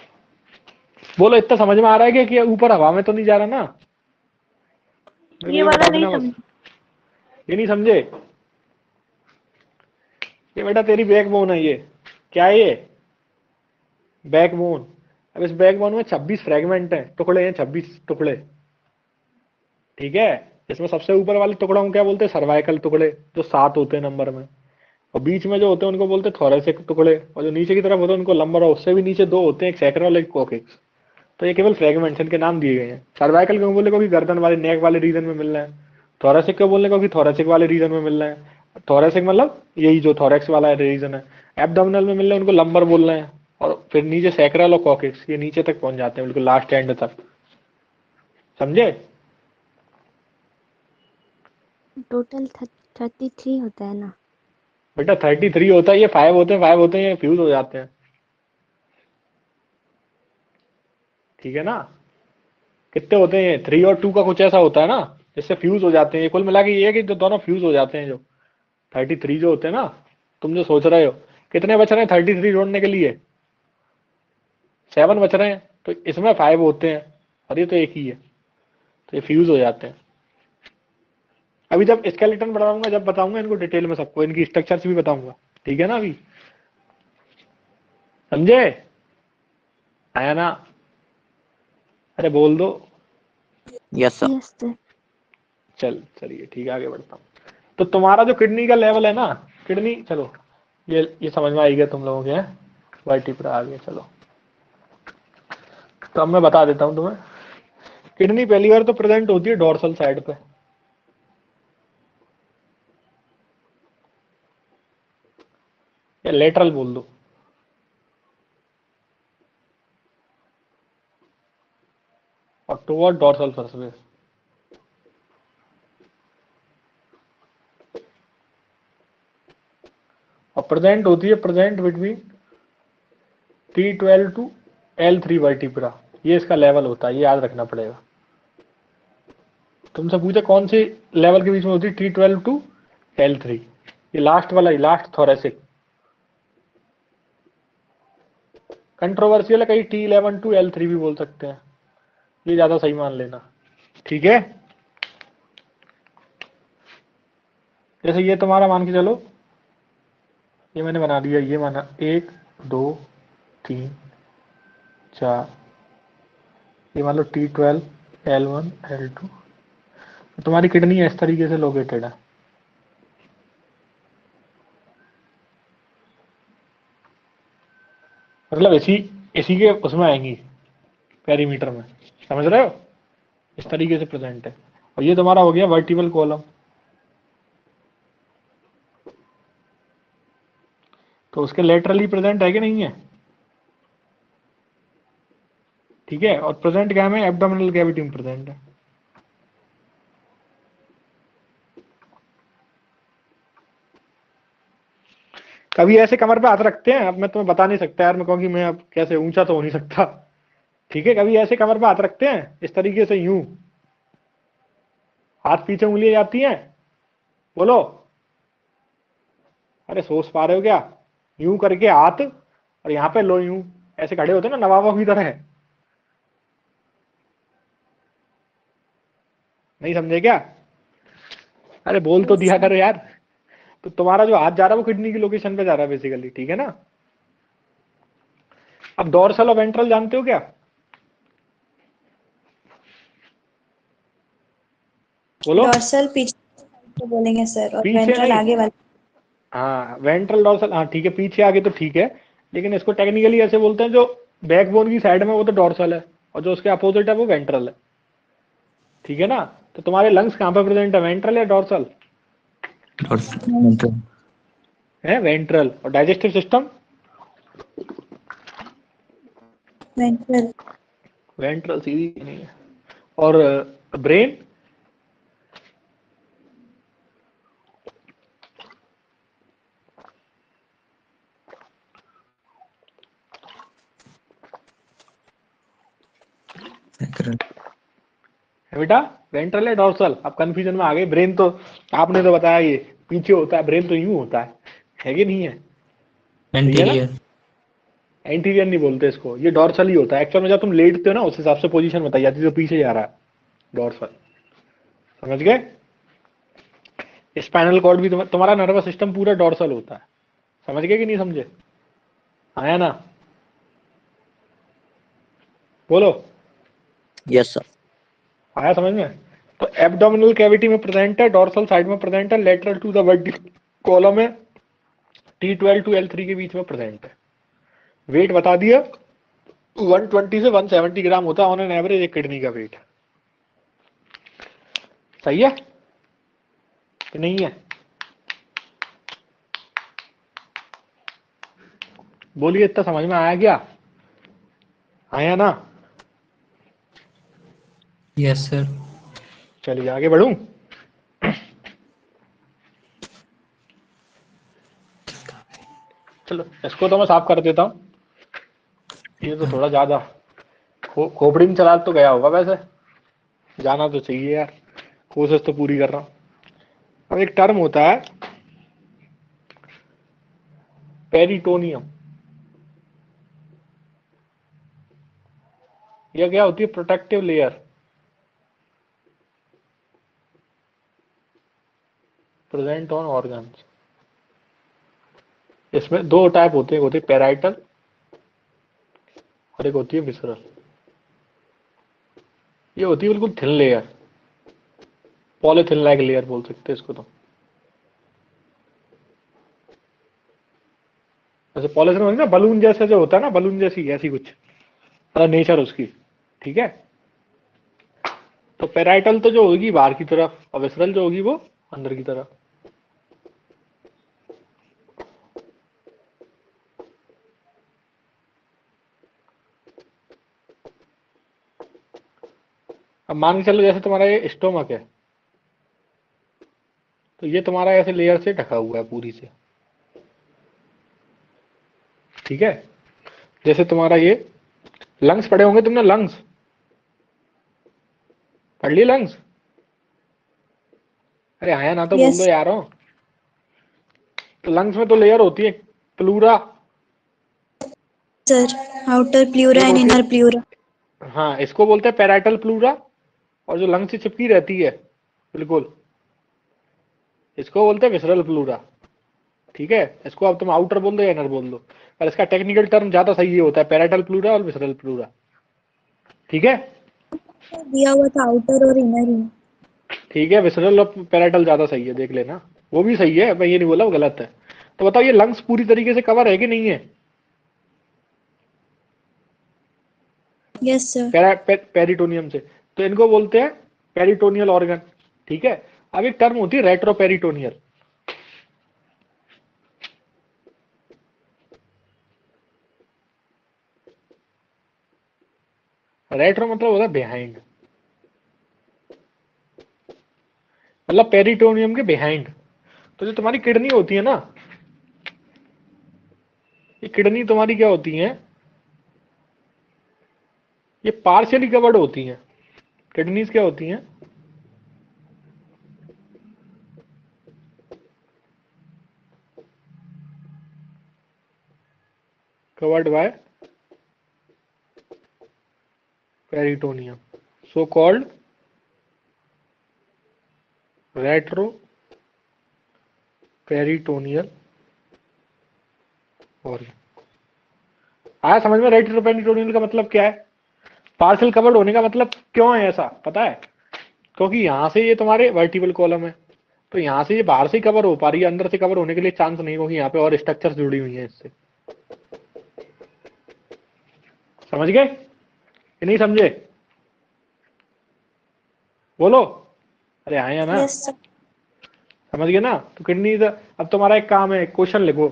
बोलो इतना समझ में आ रहा है कि ऊपर हवा में तो नहीं जा रहा ना? मेरे को ये ये वाला बता नहीं देना बस। समझ। ये नहीं समझे? ये बेटा तेरी बैकबोन है ये। क्या है ये? बैकबोन। अब इस बैकबोन में 26 फ्रेगमेंट हैं, टुकड़े हैं, 26 टुकड़े। ठीक है, इसमें सबसे ऊपर वाले टुकड़ों को क्या बोलते हैं? सर्वाइकल टुकड़े, जो 7 होते हैं नंबर में। और बीच में जो होते हैं उनको बोलते हैं थोरेसिक टुकड़े, और जो नीचे की तरफ होते हैं उनको लंबर, और उससे भी नीचे 2 होते हैं, एक सैक्रल एक कोकिक्स। तो ये केवल फ्रेगमेंट्स, इनके नाम दिए गए हैं। सर्वाइकल क्यों बोलने को? भी गर्दन वाले नेक वाले रीजन में मिल रहे हैं। थोरेसिक क्यों बोलने को? भी थोरेसिक वाले रीजन में मिल रहे हैं। थोरेसिक मतलब यही जो थोरेक्स वाला रीजन है। एब्डोमिनल में मिल रहे हैं, उनको लंबर बोल रहे हैं। और फिर नीचे सैक्रल और कॉकिक्स, ये नीचे तक पहुंच जाते हैं, बिल्कुल लास्ट एंड तक। समझे? टोटल 33 होता है ना? बेटा 33 होता है, ये 5 होते हैं, 5 होते हैं, ये फ्यूज हो जाते हैं। ठीक है ना? कितने होते हैं? ये 3 और 2 का कुछ ऐसा होता है ना, जिससे फ्यूज हो जाते हैं। ये कुल मिला के ये है कि जो दोनों फ्यूज हो जाते हैं, जो 33 जो होते हैं ना। तुम जो सोच रहे हो कितने बच रहे हैं 33 जोड़ने के लिए? 7 बच रहे हैं, तो इसमें 5 होते हैं, और ये तो एक ही है, तो ये फ्यूज हो जाते हैं। अभी जब स्केलेटन बनाऊंगा, जब बताऊंगा इनको डिटेल में, सबको इनकी स्ट्रक्चर्स भी बताऊंगा। ठीक है ना? अभी समझे? आया ना? अरे बोल दो। Yes sir. Yes sir. चलिए ठीक है, आगे बढ़ता हूँ। तो तुम्हारा जो किडनी का लेवल है ना, किडनी, चलो ये समझ में आई गया तुम लोगों के। वर्टिब्रा आ गया, चलो। तो अब मैं बता देता हूँ तुम्हें। किडनी पहली बार तो प्रेजेंट होती है डोर्सल साइड पे, या लेटरल बोल दो। और टुवर्ड डोर्सल सरफेस। और प्रेजेंट होती है, present between T12 to L3 vertebra, ये इसका लेवल होता है, ये याद रखना पड़ेगा। तुमसे पूछे कौन से लेवल के बीच में होती है, T12 टू L3, ये लास्ट वाला, लास्ट थोरेसिक। कंट्रोवर्शियल है, कहीं T11 टू L3 भी बोल सकते हैं, ये ज्यादा सही मान लेना, ठीक है। जैसे ये तुम्हारा मान के चलो, ये मैंने बना दिया, ये माना 1 2 3 4, ये मान लो T12 L1 L2, तुम्हारी किडनी इस तरीके से लोकेटेड है। मतलब इसी इसी के उसमें आएंगी, पेरीमीटर में, समझ रहे हो, इस तरीके से प्रेजेंट है। और ये तुम्हारा हो गया वर्टिकल कॉलम, तो उसके लेटरली प्रेजेंट है कि नहीं है, ठीक है। और प्रेजेंट क्या में, एब्डोमिनल कैविटी में प्रेजेंट है। कभी ऐसे कमर पे हाथ रखते हैं, अब मैं तुम्हें बता नहीं सकता यार, मैं कहूँ कि मैं अब कैसे, ऊंचा तो हो नहीं सकता, ठीक है। कभी ऐसे कमर पे हाथ रखते हैं इस तरीके से, यूं हाथ पीछे उंगलियां जाती हैं, बोलो, अरे सोच पा रहे हो क्या, यूं करके हाथ, और यहाँ पे लो, यूं ऐसे खड़े होते हैं ना नवाबों की तरह, नहीं समझे क्या, अरे बोल तो दिया करो यार। तो तुम्हारा जो हाथ जा रहा है वो किडनी की लोकेशन पे जा रहा है बेसिकली, ठीक है ना। अब डोर्सल और वेंट्रल जानते हो क्या, बोलो। डॉर्सल पीछे तो बोलेंगे सर, और पीछे वेंट्रल नहीं, आगे वाले। हाँ वेंट्रल डोर्सल, हाँ ठीक है, पीछे आगे तो ठीक है, लेकिन इसको टेक्निकली ऐसे बोलते हैं, जो बैकबोन की साइड में वो तो डोर्सल है, और जो उसके अपोजिट है वो वेंट्रल है, ठीक है ना। तो तुम्हारे लंग्स कहाँ पे प्रेजेंट है, वेंट्रल या डोर्सल, है वेंट्रल। और डाइजेस्टिव सिस्टम, वेंट्रल। वेंट्रल सीधी नहीं है। और ब्रेन, है बेटा, वेंट्रल है डोर्सल, आप कंफ्यूजन में आ गए। ब्रेन तो आपने तो बताया ये पीछे होता है, ब्रेन तो यूं होता है कि नहीं है, सही है ना। एंटीरियर। एंटीरियर नहीं बोलते इसको, ये डोर्सल ही होता है एक्चुअल में। जब तुम लेटते हो ना, उस हिसाब से पोजीशन बताई जाती है, जो पीछे जा रहा है डोर्सल, समझ गए। स्पाइनल कॉर्ड भी तुम्हारा नर्वस सिस्टम पूरा डोर्सल होता है, समझ गए कि नहीं समझे, आया ना, बोलो, यस सर। आया समझ में। तो एब्डोमिनल कैविटी में प्रेजेंट है, डोर्सल साइड में प्रेजेंट है, lateral to the vertical column में T12 टू L3 के बीच में प्रेजेंट है। वेट बता दिया, 120 से 170 ग्राम होता है ऑन एन एवरेज एक किडनी का वेट, सही है कि नहीं है, बोलिए, इतना समझ में आया क्या, आया ना। Yes sir. चलिए आगे बढ़ूं, चलो इसको तो मैं साफ कर देता हूँ, ये तो थोड़ा ज्यादा खोपड़ी में चला तो गया होगा, वैसे जाना तो चाहिए यार, कोशिश तो पूरी कर रहा हूँ। अब एक टर्म होता है पेरिटोनियम, यह क्या होती है, protective layer present on organs. इसमें दो टाइप होते हैं, एक होती है पेराइटल और एक होती है विसरल। ये होती है बिल्कुल thin layer, polythene like layer बोल सकते हैं इसको तो। जैसे पॉलीथिन होती है ना, बलून जैसे जो होता है ना, बलून जैसी ऐसी कुछ नेचर उसकी, ठीक है। तो पेराइटल तो जो होगी बाहर की तरफ, और विसरल जो होगी वो अंदर की तरफ। अब मान के चलो जैसे तुम्हारा ये स्टोमक है, तो ये तुम्हारा ऐसे लेयर से ढका हुआ है पूरी से, ठीक है। जैसे तुम्हारा ये लंग्स पढ़े होंगे तुमने, लंग्स पढ़ लिए लंग्स? अरे आया ना तो बोल दो Yes, यारो। तो लंग्स में तो लेयर होती है, प्लूरा, sir. Outer pleura एक and होती inner है, pleura. हाँ इसको बोलते हैं पैराइटल प्लूरा, और जो लंग्स से चिपकी रहती है बिल्कुल, इसको बोलते हैं विसरल प्लूरा। ठीक है, इसको अब तुम आउटर बोल दो या इनर बोल दो, पर इसका टेक्निकल टर्म ज्यादा सही ये होता है, पैराइटल प्लूरा और विसरल प्लूरा। ठीक है, दिया हुआ था outer और inner ही. ठीक है, विसरल और पैराइटल ज्यादा सही है, देख लेना, वो भी सही है, मैं ये नहीं बोला वो गलत है। तो बताओ ये लंग्स पूरी तरीके से कवर है कि नहीं है Yes, sir. पेरिटोनियम से? तो इनको बोलते हैं पेरिटोनियल ऑर्गन। ठीक है, अब एक टर्म होती है रेट्रोपेरिटोनियल। रेट्रो मतलब होता है बिहाइंड, मतलब पेरिटोनियम के बिहाइंड। तो जो तुम्हारी किडनी होती है ना, ये किडनी तुम्हारी क्या होती है, ये पार्शियली कवर्ड होती हैं। किडनीज क्या होती हैं, covered by peritoneum, so called retro peritoneal organ. आया समझ में रेट्रो पेरिटोनियल का मतलब क्या है? पार्शियल कवर्ड होने का मतलब क्यों है ऐसा पता है? क्योंकि यहाँ से ये तुम्हारे वर्टिबल कॉलम है, तो यहाँ से ये बाहर से कवर हो पा रही है, अंदर से कवर होने के लिए चांस नहीं, क्योंकि यहाँ पे और स्ट्रक्चर्स जुड़ी हुई हैं इससे। समझ गए कि नहीं समझे? बोलो, अरे आया ना, Yes, sir. समझ गए ना? तो किडनी, अब तुम्हारा एक काम है, क्वेश्चन लिखो,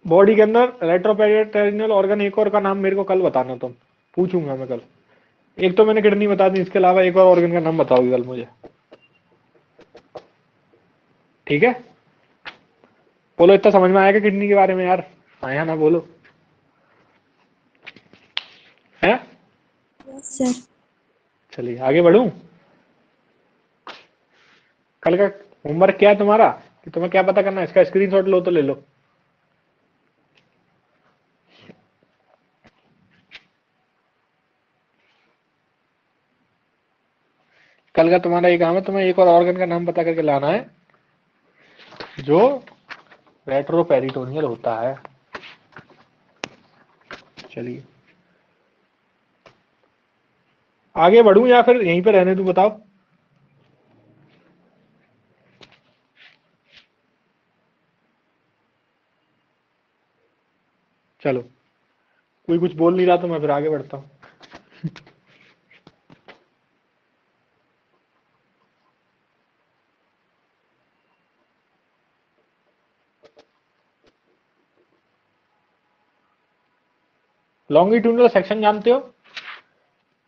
बॉडी के अंदर रेट्रोपेरिटोनियल ऑर्गन एक और का नाम मेरे को कल बताना, तुम पूछूंगा मैं कल। एक तो मैंने किडनी बता दी, इसके अलावा एक और ऑर्गन का नाम बताओगे कल मुझे, ठीक है? बोलो, इतना समझ में आएगा किडनी के बारे में यार? आया ना, बोलो, है? Yes, sir. चलिए आगे बढ़ूं। कल का होमवर्क क्या है तुम्हारा, कि तुम्हें क्या पता करना है? इसका स्क्रीनशॉट लो तो ले लो। कल का तुम्हारा ये काम है, तुम्हें एक और ऑर्गन का नाम पता करके लाना है जो रेट्रोपेरिटोनियल होता है। चलिए आगे बढ़ूं या फिर यहीं पे रहने दूं, बताओ? चलो, कोई कुछ बोल नहीं रहा तो मैं फिर आगे बढ़ता हूँ। लॉन्गिट्यूडनल सेक्शन जानते हो?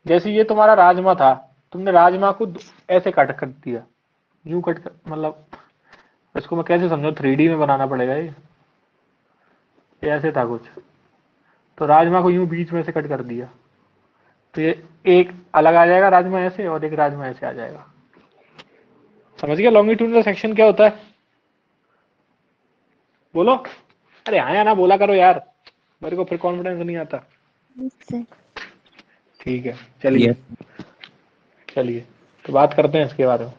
जैसे ये तुम्हारा राजमा था, तुमने राजमा को ऐसे कट कर दिया, यूं कट कर, मतलब इसको मैं कैसे समझाऊं, 3D में बनाना पड़ेगा ये ऐसे था कुछ, तो राजमा को यूं बीच में से कट कर दिया, तो ये एक अलग आ जाएगा राजमा ऐसे, और एक राजमा ऐसे आ जाएगा। समझ गया लॉन्गिट्यूडनल सेक्शन क्या होता है? बोलो, अरे हाँ या ना बोला करो यार, मेरे को फिर कॉन्फिडेंस नहीं आता। Yes, sir. ठीक है, चलिए Yes. चलिए, तो बात करते हैं इसके बारे में।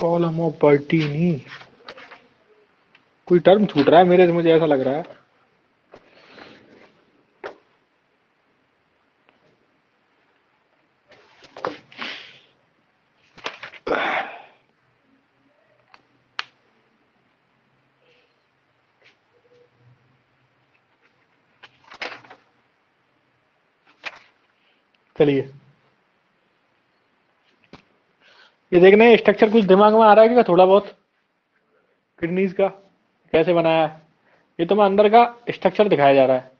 कॉलम ऑफ पर्टीनी, कोई टर्म छूट रहा है मेरे से, मुझे ऐसा लग रहा है। चलिए ये देखना है स्ट्रक्चर कुछ दिमाग में आ रहा है क्या थोड़ा बहुत, किडनीज का कैसे बनाया है। ये तो मैं अंदर का स्ट्रक्चर दिखाया जा रहा है।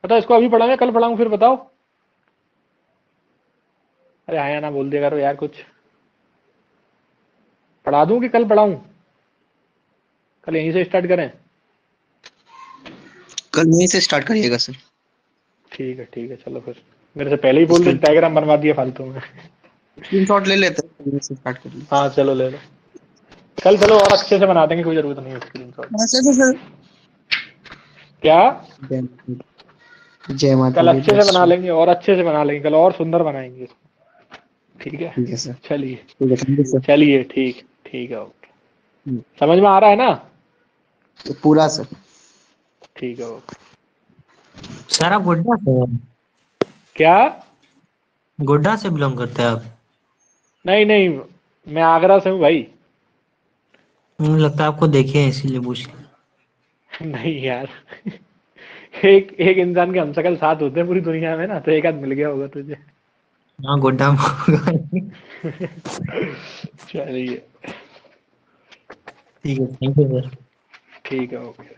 बताओ इसको अभी पढ़ाऊं या कल पढ़ाऊं, फिर बताओ। अरे हाँ या ना बोल दिया करो यार, कुछ पढ़ा दूं कि कल पढ़ाऊं? कल यहीं से स्टार्ट करें? कल यहीं से स्टार्ट करिएगा सर। ठीक है चलो फिर, मेरे से पहले ही बोल दे, डायग्राम बनवा दिया फालतू में। स्क्रीनशॉट ले लेते हैं, यहीं से स्टार्ट कर लेते हाँ चलो ले लो, कल चलो और अच्छे से बना देंगे, कोई जरूरत नहीं है स्क्रीनशॉट। हैं सर। क्या जय माता कल दी। अच्छे से बना लेंगे, और अच्छे से बना लेंगे कल, और सुंदर बनाएंगे इसको। ठीक है ठीक है सर। चलिए, ठीक है, थैंक यू सर। चलिए ठीक है ओके। समझ में आ रहा है ना? तो पूरा सर। ठीक है ओके। सर आप गोड्डा से हैं? क्या? गोड्डा से बिलोंग करते हैं आप? नहीं मैं आगरा से हूँ भाई। मुझे लगता है आपको देखे हैं इसीलिए पूछ लिया। नहीं यार एक इंसान के हमशक्ल साथ होते हैं पूरी दुनिया में ना, तो एक आध मिल गया होगा तुझे। हाँ गोड्डा में होगा। चलिए ठीक है, थैंक यू सर। ठीक है ओके।